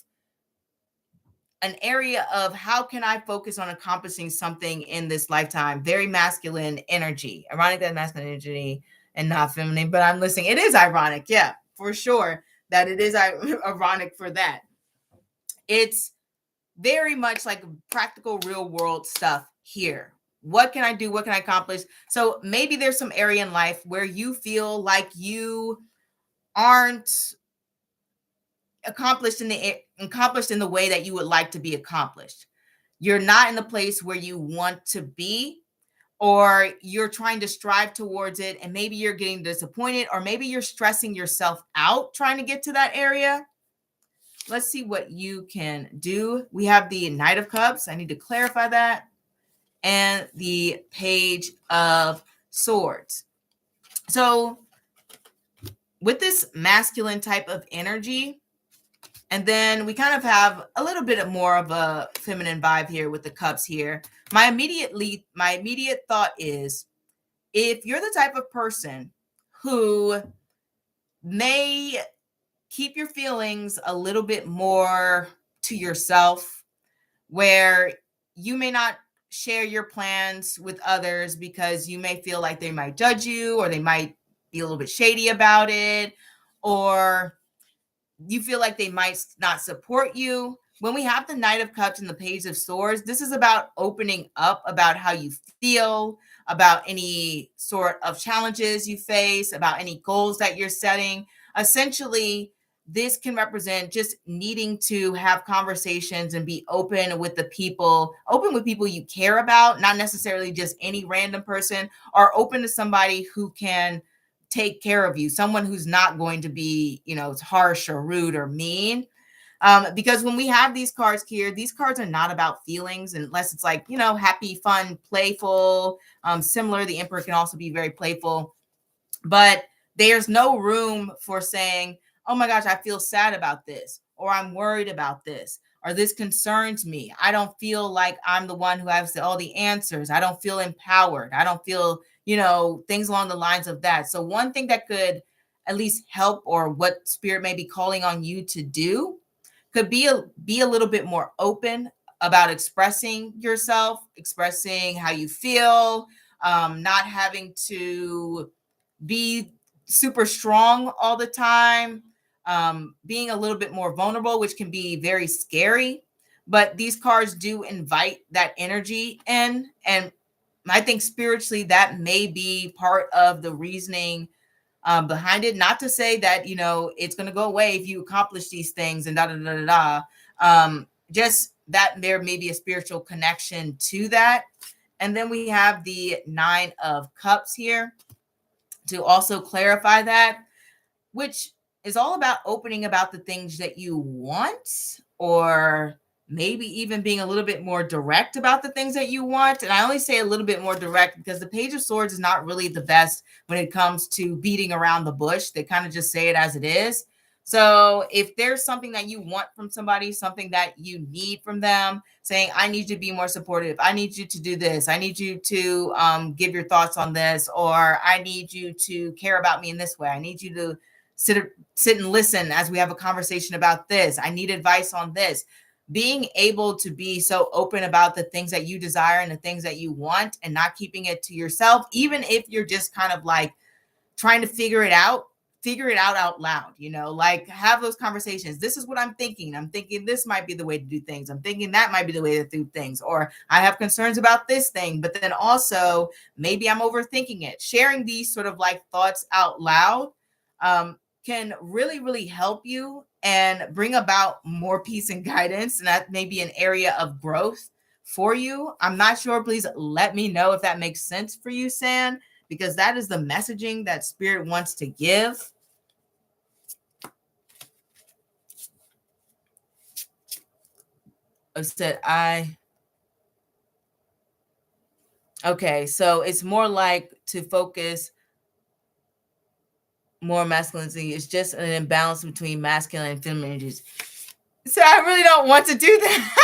how can I focus on accomplishing something in this lifetime. Very masculine energy. Ironic that masculine energy and not feminine, but I'm listening. It is ironic, yeah, for sure, that it is ironic for that. It's very much like practical real world stuff here. What can I do? What can I accomplish? So maybe there's some area in life where you feel like you aren't accomplished in the way that you would like to be accomplished. You're not in the place where you want to be, or you're trying to strive towards it, and maybe you're getting disappointed, or maybe you're stressing yourself out trying to get to that area. Let's see what you can do. We have the Knight of Cups. I need to clarify that. And the Page of Swords. So with this masculine type of energy, and then we kind of have a little bit more of a feminine vibe here with the cups here. My immediate thought is, if you're the type of person who may keep your feelings a little bit more to yourself, where you may not share your plans with others because you may feel like they might judge you, or they might be a little bit shady about it, or you feel like they might not support you. When we have the Knight of Cups and the Page of Swords, this is about opening up about how you feel, about any sort of challenges you face, about any goals that you're setting. Essentially, this can represent just needing to have conversations and be open with people you care about, not necessarily just any random person, or open to somebody who can take care of you, someone who's not going to be, harsh or rude or mean. Because when we have these cards here, these cards are not about feelings, unless it's like, happy, fun, playful. Similar, the Emperor can also be very playful, but there's no room for saying, oh my gosh, I feel sad about this, or I'm worried about this, or this concerns me. I don't feel like I'm the one who has all the answers. I don't feel empowered. I don't feel, things along the lines of that. So one thing that could at least help, or what spirit may be calling on you to do, could be a little bit more open about expressing yourself, expressing how you feel, not having to be super strong all the time, being a little bit more vulnerable, which can be very scary. But these cards do invite that energy in. And I think spiritually, that may be part of the reasoning behind it. Not to say that, it's going to go away if you accomplish these things and da da da da da. Just that there may be a spiritual connection to that. And then we have the Nine of Cups here to also clarify that, which is all about opening about the things that you want, or maybe even being a little bit more direct about the things that you want. And I only say a little bit more direct because the Page of Swords is not really the best when it comes to beating around the bush. They kind of just say it as it is. So if there's something that you want from somebody, something that you need from them, saying, I need you to be more supportive. I need you to do this. I need you to give your thoughts on this, or I need you to care about me in this way. I need you to sit and listen as we have a conversation about this. I need advice on this. Being able to be so open about the things that you desire and the things that you want, and not keeping it to yourself, even if you're just kind of like trying to figure it out out loud, like have those conversations. This is what I'm thinking. I'm thinking this might be the way to do things. I'm thinking that might be the way to do things. Or I have concerns about this thing, but then also maybe I'm overthinking it. Sharing these sort of like thoughts out loud can really, really help you and bring about more peace and guidance. And that may be an area of growth for you. I'm not sure. Please let me know if that makes sense for you, San, because that is the messaging that Spirit wants to give. Okay, so it's more like to focus more masculinity. It's just an imbalance between masculine and feminine energies. So I really don't want to do that.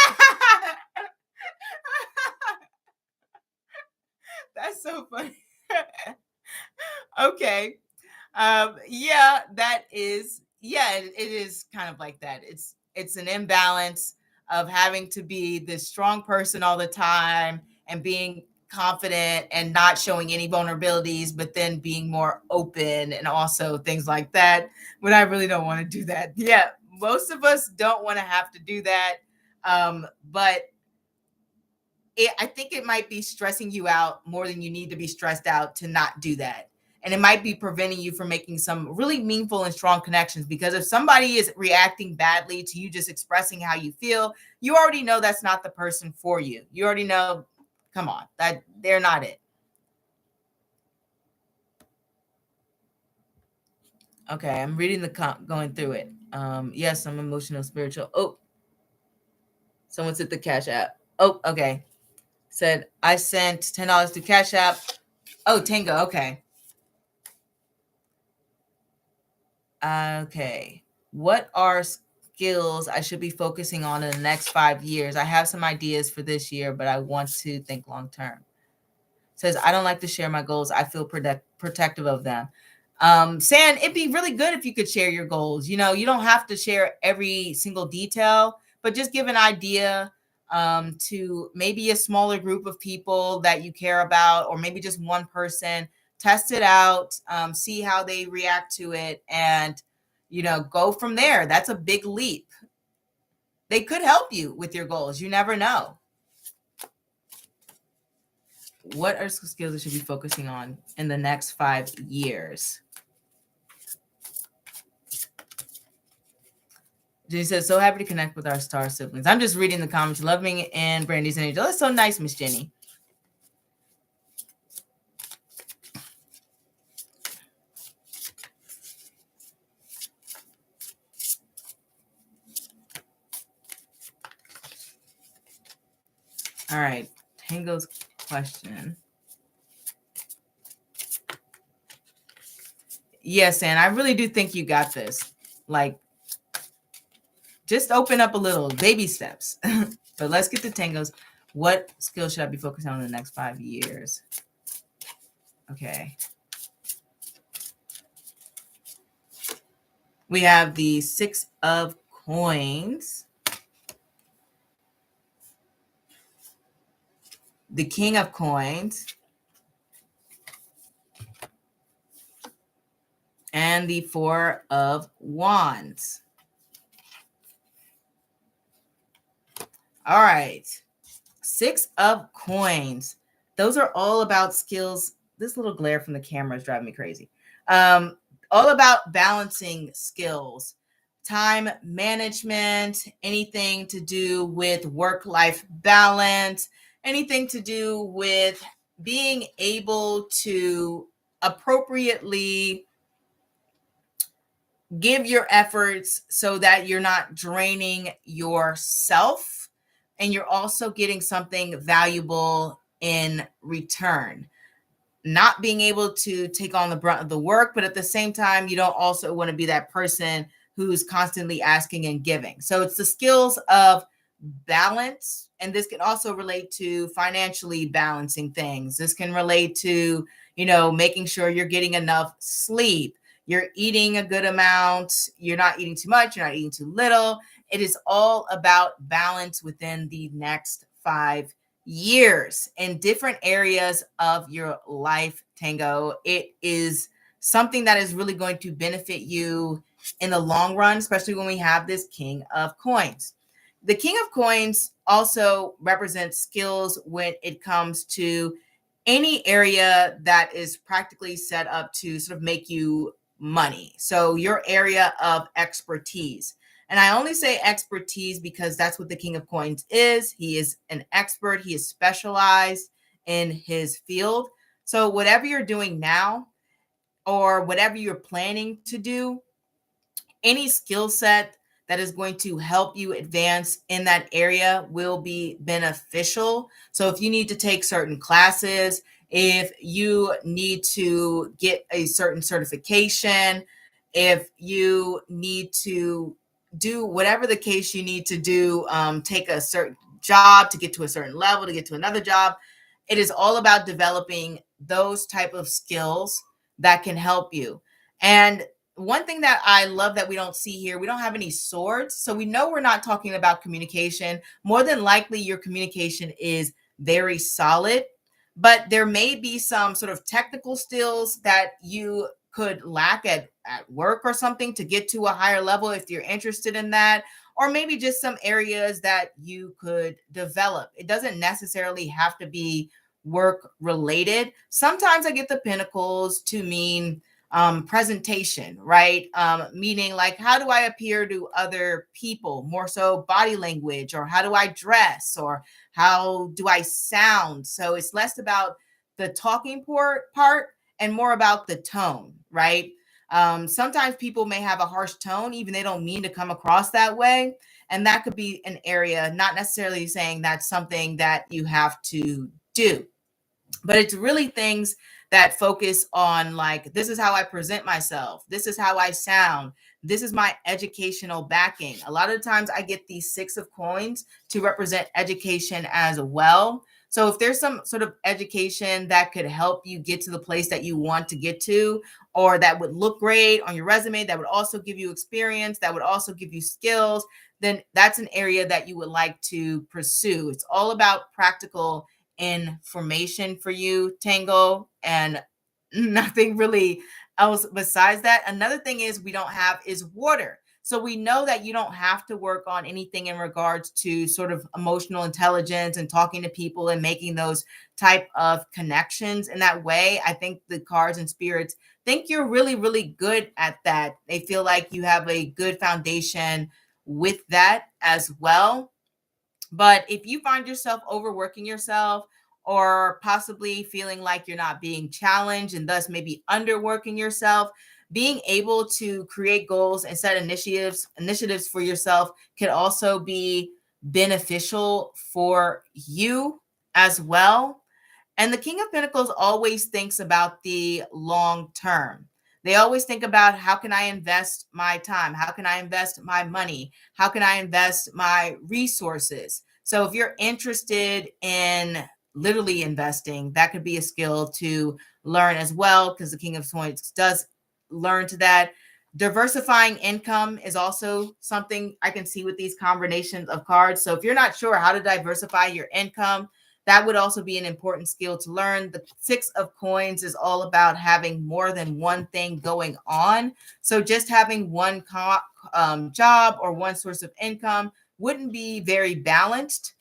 That's so funny. Okay. Yeah, it is kind of like that. It's an imbalance of having to be this strong person all the time and being confident and not showing any vulnerabilities, but then being more open and also things like that. But I really don't want to do that. Yeah, most of us don't want to have to do that. But I think it might be stressing you out more than you need to be stressed out to not do that. And it might be preventing you from making some really meaningful and strong connections, because if somebody is reacting badly to you just expressing how you feel, you already know that's not the person for you. You already know, come on, that they're not it. Okay, I'm reading going through it. Yes, I'm emotional, spiritual. Oh, someone said the Cash App. Oh, okay. Said I sent $10 to Cash App. Oh, Tango. Okay. Okay. What are skills I should be focusing on in the next 5 years? I have some ideas for this year, but I want to think long term. Says, I don't like to share my goals. I feel protective of them. San, it'd be really good if you could share your goals. You don't have to share every single detail, but just give an idea to maybe a smaller group of people that you care about, or maybe just one person. Test it out, see how they react to it, and go from there. That's a big leap. They could help you with your goals. You never know. What are skills I should be focusing on in the next 5 years? Jenny says, so happy to connect with our star siblings. I'm just reading the comments. Loving and Brandy's and Angel. That's so nice, Miss Jenny. All right. Tango's question. Yes, and I really do think you got this. Like, just open up a little, baby steps. But let's get to Tango's. What skills should I be focusing on in the next 5 years? Okay. We have the 6 of Coins, the King of Coins, and the Four of Wands. All right. Six of Coins. Those are all about skills. This little glare from the camera is driving me crazy. All about balancing skills, time management, anything to do with work-life balance, anything to do with being able to appropriately give your efforts so that you're not draining yourself and you're also getting something valuable in return. Not being able to take on the brunt of the work, but at the same time, you don't also want to be that person who's constantly asking and giving. So it's the skills of balance. And this can also relate to financially balancing things. This can relate to, making sure you're getting enough sleep, you're eating a good amount, you're not eating too much, you're not eating too little. It is all about balance within the next 5 years in different areas of your life, Tango. It is something that is really going to benefit you in the long run, especially when we have this King of Coins. The King of Coins also represents skills when it comes to any area that is practically set up to sort of make you money. So your area of expertise. And I only say expertise because that's what the King of Coins is. He is an expert. He is specialized in his field. So whatever you're doing now or whatever you're planning to do, any skill set that is going to help you advance in that area will be beneficial. So if you need to take certain classes, if you need to get a certain certification, if you need to do whatever the case you need to do, take a certain job to get to a certain level, to get to another job, it is all about developing those type of skills that can help you. And one thing that I love that we don't see here, we don't have any swords. So we know we're not talking about communication. More than likely, your communication is very solid, but there may be some sort of technical skills that you could lack at work or something to get to a higher level if you're interested in that, or maybe just some areas that you could develop. It doesn't necessarily have to be work related. Sometimes I get the pinnacles to mean presentation, right? Meaning like, how do I appear to other people? More so body language, or how do I dress, or how do I sound? So it's less about the talking part and more about the tone, right? Sometimes people may have a harsh tone, even they don't mean to come across that way. And that could be an area, not necessarily saying that's something that you have to do, but it's really things that focus on like, this is how I present myself, this is how I sound, this is my educational backing. A lot of the times I get these Six of Coins to represent education as well. So if there's some sort of education that could help you get to the place that you want to get to, or that would look great on your resume, that would also give you experience, that would also give you skills, then that's an area that you would like to pursue. It's all about practical information for you, Tango, and nothing really else besides that. Another thing is we don't have is water. So we know that you don't have to work on anything in regards to sort of emotional intelligence and talking to people and making those type of connections in that way. I think the cards and spirits think you're really, really good at that. They feel like you have a good foundation with that as well. But if you find yourself overworking yourself or possibly feeling like you're not being challenged and thus maybe underworking yourself, being able to create goals and set initiatives for yourself could also be beneficial for you as well. And the King of Pentacles always thinks about the long term. They always think about, how can I invest my time? How can I invest my money? How can I invest my resources? So if you're interested in literally investing, that could be a skill to learn as well, because the King of Coins does learn to that. Diversifying income is also something I can see with these combinations of cards. So if you're not sure how to diversify your income, that would also be an important skill to learn. The Six of Coins is all about having more than one thing going on. So just having one job or one source of income wouldn't be very balanced.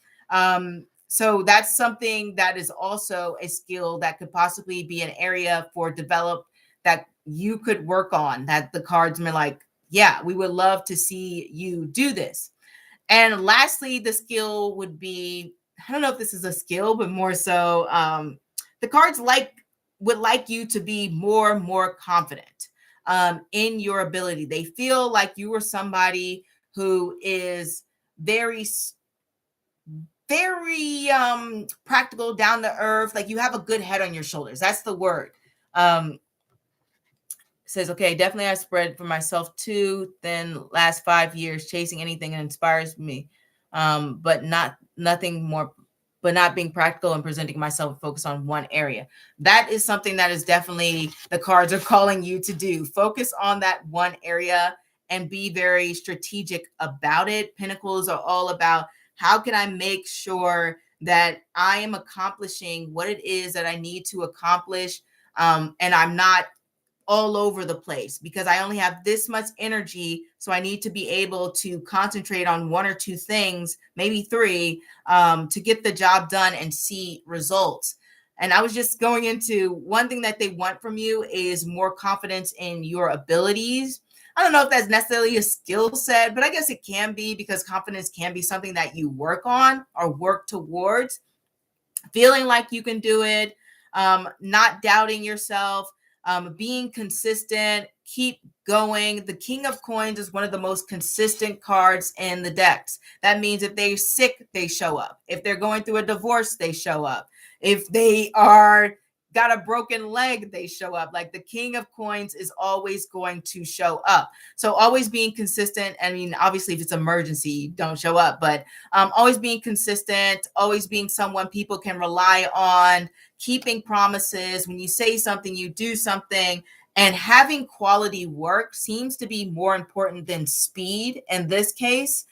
So that's something that is also a skill that could possibly be an area for develop that you could work on, that the cards are like, yeah, we would love to see you do this. And lastly, the skill would be, I don't know if this is a skill, but more so the cards would like you to be more confident in your ability. They feel like you are somebody who is very practical, down to earth, like you have a good head on your shoulders. That's the word. Says, okay, definitely I spread for myself too. Then last 5 years chasing anything that inspires me, but not being practical and presenting myself focus on one area. That is something that is definitely the cards are calling you to do. Focus on that one area and be very strategic about it. Pentacles are all about how can I make sure that I am accomplishing what it is that I need to accomplish, and I'm not all over the place because I only have this much energy. So I need to be able to concentrate on one or two things, maybe three, to get the job done and see results. And I was just going into one thing that they want from you is more confidence in your abilities. I don't know if that's necessarily a skill set, but I guess it can be, because confidence can be something that you work on or work towards. Feeling like you can do it, not doubting yourself, being consistent, keep going. The King of Coins is one of the most consistent cards in the decks. That means if they're sick, they show up. If they're going through a divorce, they show up. If they are got a broken leg, they show up. Like the King of Coins is always going to show up. So always being consistent. I mean, obviously, if it's emergency, don't show up, but always being consistent, always being someone people can rely on, keeping promises. When you say something, you do something, and having quality work seems to be more important than speed in this case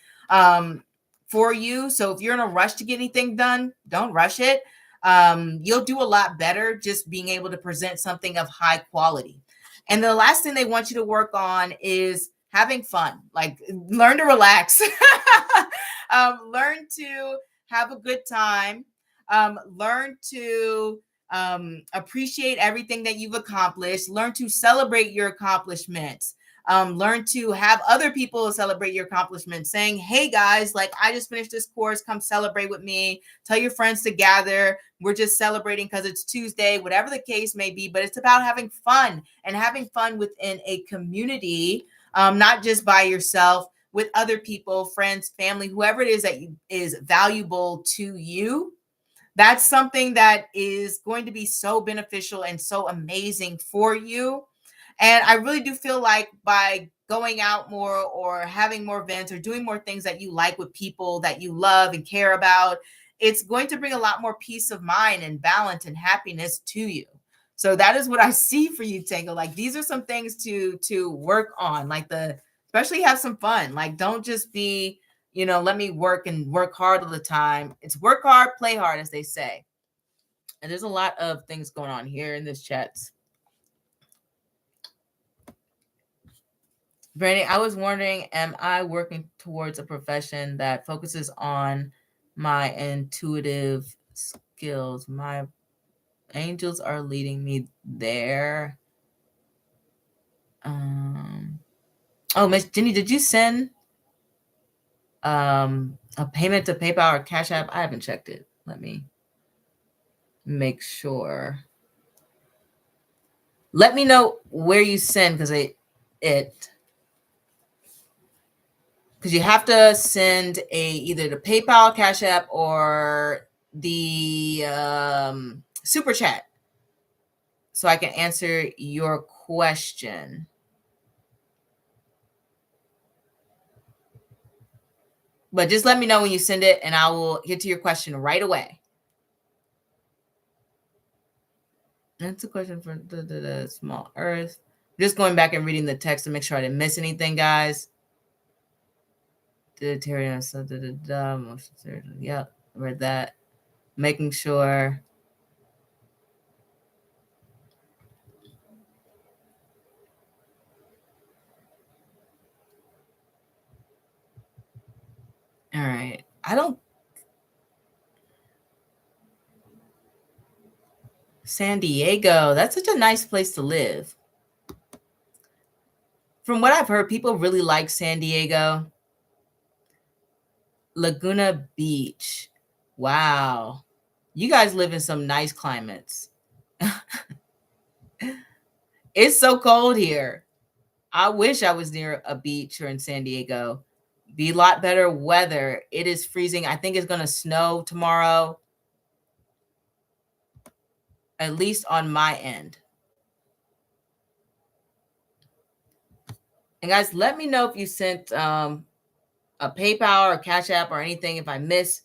for you. So if you're in a rush to get anything done, don't rush it. You'll do a lot better just being able to present something of high quality. And the last thing they want you to work on is having fun. Like learn to relax, learn to have a good time, learn to appreciate everything that you've accomplished, learn to celebrate your accomplishments. Learn to have other people celebrate your accomplishments, saying, hey guys, like I just finished this course, come celebrate with me. Tell your friends to gather. We're just celebrating because it's Tuesday, whatever the case may be, but it's about having fun and having fun within a community, not just by yourself, with other people, friends, family, whoever it is that is valuable to you. That's something that is going to be so beneficial and so amazing for you. And I really do feel like by going out more or having more events or doing more things that you like with people that you love and care about, it's going to bring a lot more peace of mind and balance and happiness to you. So that is what I see for you, Tango. Like these are some things to work on, like especially have some fun. Like don't just be, let me work hard all the time. It's work hard, play hard, as they say. And there's a lot of things going on here in this chat. Brandy, I was wondering, am I working towards a profession that focuses on my intuitive skills? My angels are leading me there. Oh, Miss Jenny, did you send a payment to PayPal or CashApp? I haven't checked it. Let me make sure. Let me know where you send, because because you have to send either the PayPal, Cash App, or the super chat so I can answer your question. But just let me know when you send it and I will get to your question right away. That's a question for the small earth. Just going back and reading the text to make sure I didn't miss anything, guys. Yep, read that. making sure. All right. San Diego, that's such a nice place to live. From what I've heard, people really like San Diego. Laguna Beach. Wow. You guys live in some nice climates. It's so cold here. I wish I was near a beach or in San Diego. Be a lot better weather. It is freezing. I think it's going to snow tomorrow, at least on my end. And guys, let me know if you sent a PayPal or Cash App or anything. If I miss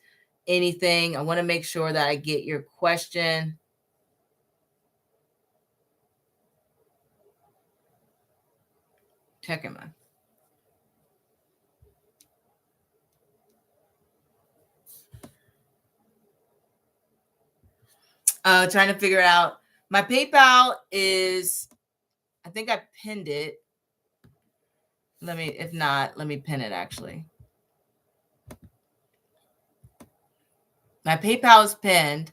anything, I want to make sure that I get your question. Checking my. Trying to figure out. My PayPal is, I think I pinned it. If not, let me pin it actually. My PayPal is pinned,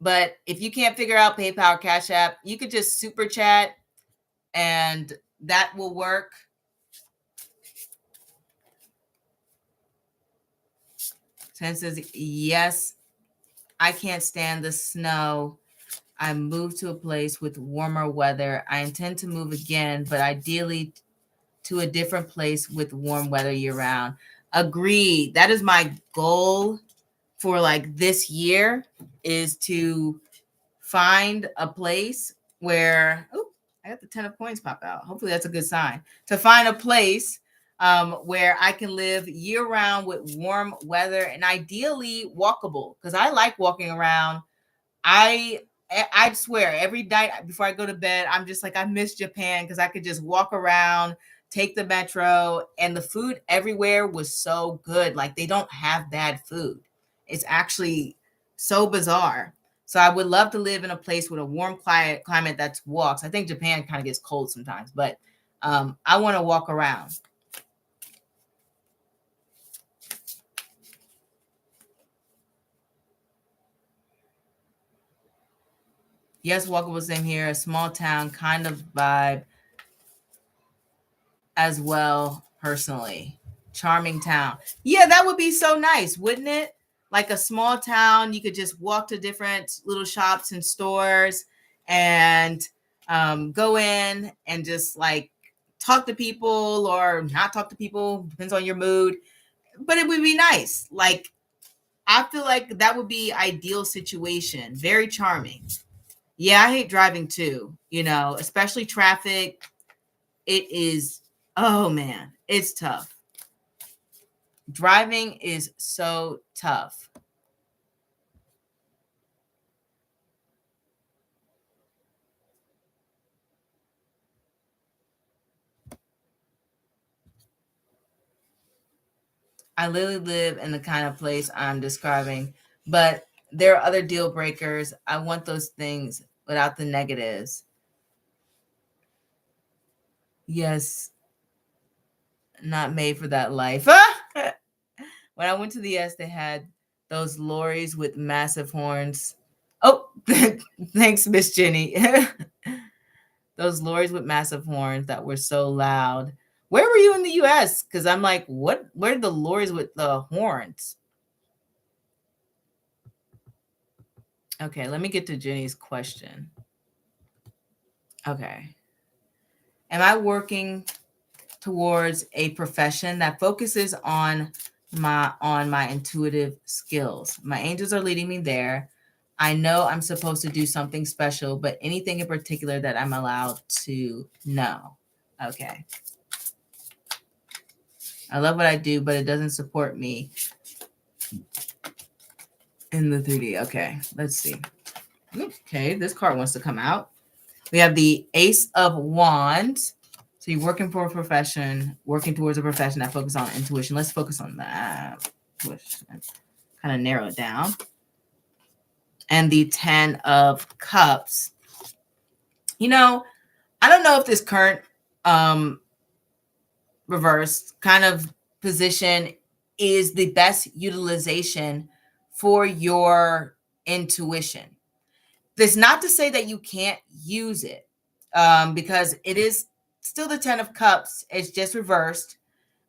but if you can't figure out PayPal or Cash App, you could just super chat and that will work. Sen says, yes, I can't stand the snow. I moved to a place with warmer weather. I intend to move again, but ideally to a different place with warm weather year round. Agreed. That is my goal for like this year, is to find a place where, oh, I got the 10 of coins pop out. Hopefully that's a good sign. To find a place where I can live year round with warm weather and ideally walkable, because I like walking around. I swear every night before I go to bed, I'm just like, I miss Japan because I could just walk around, take the metro, and the food everywhere was so good. Like they don't have bad food. It's actually so bizarre. So I would love to live in a place with a warm climate that's walks. I think Japan kind of gets cold sometimes, but I want to walk around. Yes, walkable, same here. A small town kind of vibe as well, personally. Charming town. Yeah, that would be so nice, wouldn't it? Like a small town, you could just walk to different little shops and stores and go in and just like talk to people or not talk to people, depends on your mood. But it would be nice. Like, I feel like that would be ideal situation. Very charming. Yeah, I hate driving too, especially traffic. It is, oh man, it's tough. Driving is so tough. I literally live in the kind of place I'm describing, but there are other deal breakers. I want those things without the negatives. Yes, not made for that life. When I went to the US, they had those lorries with massive horns. Oh, thanks, Miss Jenny. Those lorries with massive horns that were so loud. Where were you in the US? Because I'm like, what? Where are the lorries with the horns? Okay, let me get to Jenny's question. Okay. Am I working towards a profession that focuses on my intuitive skills? My angels are leading me there. I know I'm supposed to do something special, but anything in particular that I'm allowed to know? Okay. I love what I do, but it doesn't support me in the 3D. Okay, let's see. Okay, this card wants to come out. We have the Ace of Wands. So you're working for a profession, working towards a profession that focuses on intuition. Let's focus on that. Kind of narrow it down. and the 10 of Cups. You know, I don't know if this current reversed kind of position is the best utilization for your intuition. That's not to say that you can't use it, because it is still the 10 of Cups. It's just reversed,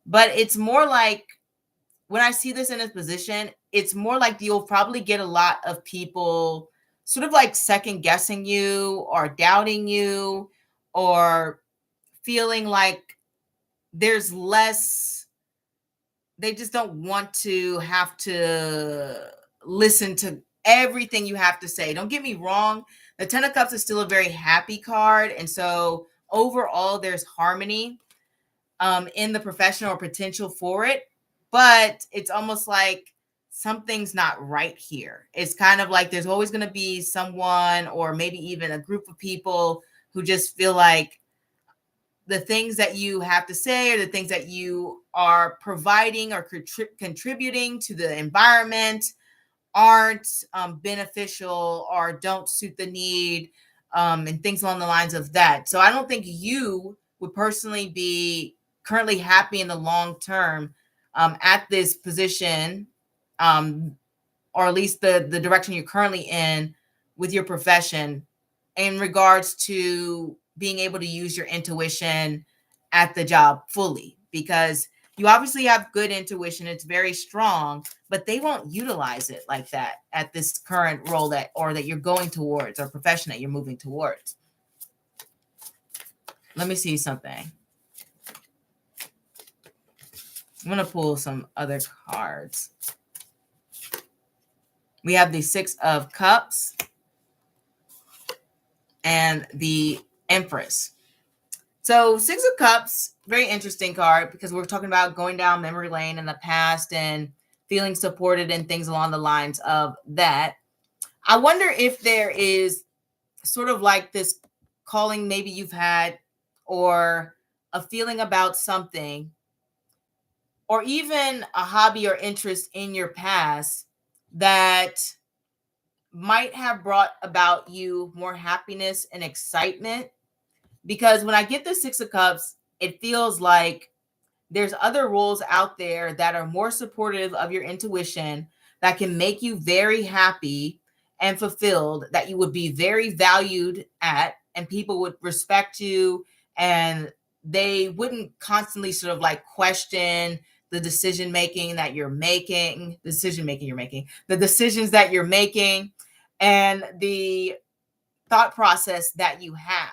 but it's more like when I see this in this position, it's more like you'll probably get a lot of people sort of like second guessing you or doubting you or feeling like there's less, they just don't want to have to listen to everything you have to say. Don't get me wrong, the 10 of Cups is still a very happy card. And so overall, there's harmony in the profession or potential for it. But it's almost like something's not right here. It's kind of like there's always going to be someone or maybe even a group of people who just feel like the things that you have to say or the things that you are providing or contributing to the environment aren't beneficial or don't suit the need, and things along the lines of that. So I don't think you would personally be currently happy in the long term at this position, or at least the direction you're currently in with your profession in regards to being able to use your intuition at the job fully, because you obviously have good intuition. It's very strong, but they won't utilize it like that at this current role that you're going towards or profession that you're moving towards. Let me see something. I'm going to pull some other cards. We have the 6 of Cups and the Empress. So 6 of Cups, very interesting card because we're talking about going down memory lane in the past and feeling supported and things along the lines of that. I wonder if there is sort of like this calling maybe you've had or a feeling about something or even a hobby or interest in your past that might have brought about you more happiness and excitement. Because when I get the 6 of Cups, it feels like there's other roles out there that are more supportive of your intuition that can make you very happy and fulfilled, that you would be very valued at, and people would respect you and they wouldn't constantly sort of like question the decision making that you're making, the decisions that you're making, and the thought process that you have.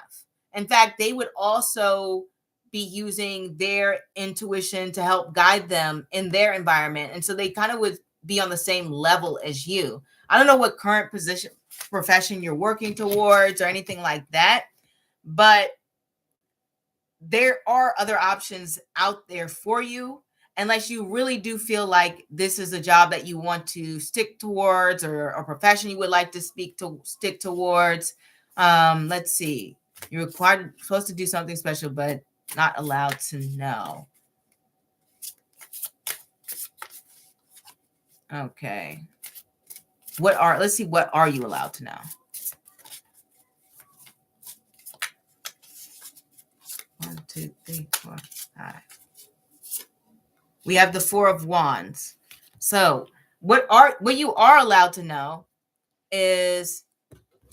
In fact, they would also be using their intuition to help guide them in their environment. And so they kind of would be on the same level as you. I don't know what current profession you're working towards or anything like that, but there are other options out there for you, unless you really do feel like this is a job that you want to stick towards or a profession you would like to stick towards. Let's see. You're supposed to do something special, but not allowed to know. Okay. Let's see, what are you allowed to know? One, two, three, four, five. We have the 4 of Wands. So what you are allowed to know is,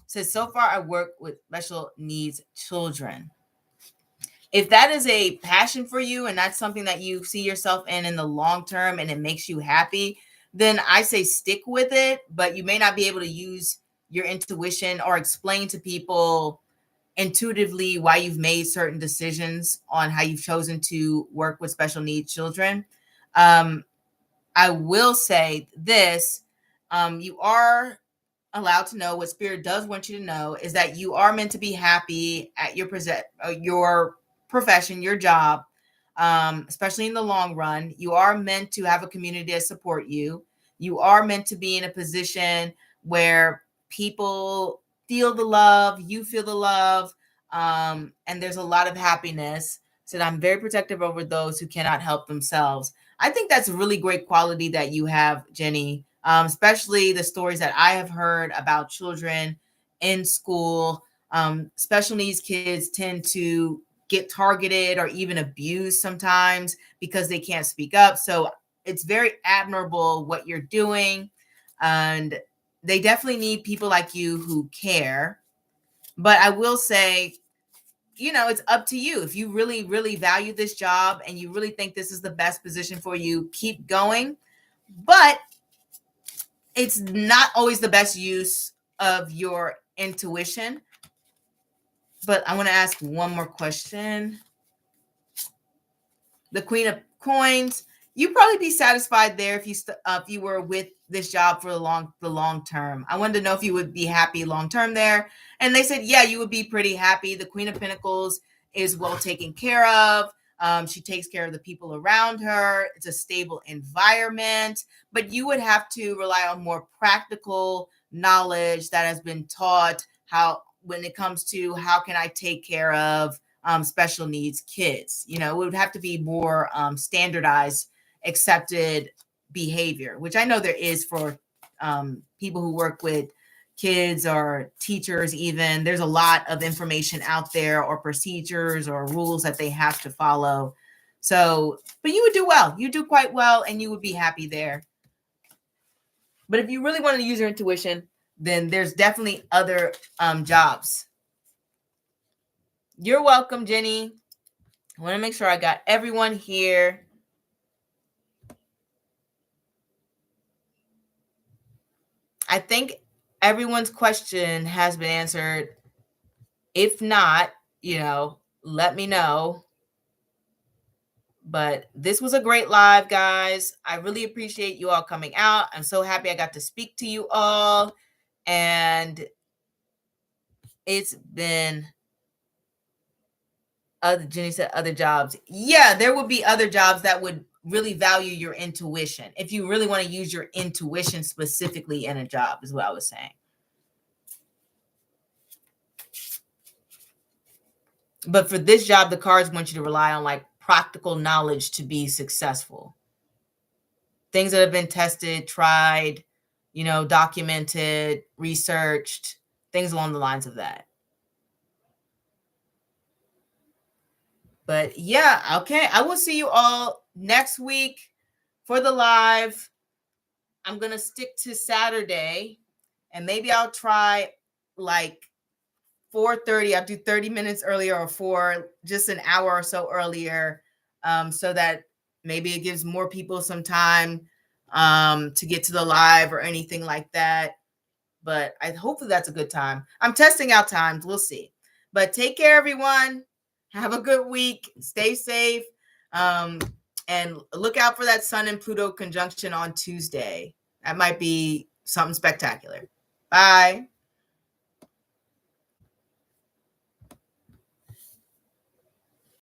says, so far I work with special needs children. If that is a passion for you and that's something that you see yourself in the long term and it makes you happy, then I say stick with it, but you may not be able to use your intuition or explain to people intuitively why you've made certain decisions on how you've chosen to work with special needs children. I will say this, you are allowed to know, what Spirit does want you to know is that you are meant to be happy at your profession, your job, especially in the long run. You are meant to have a community to support you. You are meant to be in a position where people feel the love, you feel the love, and there's a lot of happiness. So I'm very protective over those who cannot help themselves. I think that's a really great quality that you have, Jenny. especially the stories that I have heard about children in school. Special needs kids tend to get targeted or even abused sometimes because they can't speak up. So it's very admirable what you're doing. And they definitely need people like you who care. But I will say, it's up to you. If you really, really value this job and you really think this is the best position for you, keep going. But it's not always the best use of your intuition. But I want to ask one more question. The Queen of Coins. You'd probably be satisfied there if you were with this job for the long term. I wanted to know if you would be happy long term there, and they said, yeah, you would be pretty happy. The Queen of Pentacles is well taken care of. She takes care of the people around her. It's a stable environment, but you would have to rely on more practical knowledge that has been taught when it comes to how can I take care of special needs kids. It would have to be more standardized, accepted behavior, which I know there is for people who work with kids or teachers. Even there's a lot of information out there, or procedures or rules that they have to follow. So, but you would do well. You do quite well, and you would be happy there. But if you really want to use your intuition, then there's definitely other jobs. You're welcome, Jenny. I want to make sure I got everyone here. I think everyone's question has been answered. If not, let me know. But this was a great live, guys. I really appreciate you all coming out. I'm so happy I got to speak to you all. And it's been Jenny said other jobs. Yeah, there would be other jobs that would really value your intuition. If you really want to use your intuition specifically in a job, is what I was saying. But for this job, the cards want you to rely on like practical knowledge to be successful. Things that have been tested, tried, documented, researched, things along the lines of that. But yeah, okay. I will see you all next week for the live. I'm going to stick to Saturday, and maybe I'll try like 4:30. I'll do 30 minutes earlier, or just an hour or so earlier, so that maybe it gives more people some time to get to the live or anything like that. But hopefully that's a good time. I'm testing out times. We'll see. But take care, everyone. Have a good week. Stay safe. And look out for that Sun and Pluto conjunction on Tuesday. That might be something spectacular. Bye.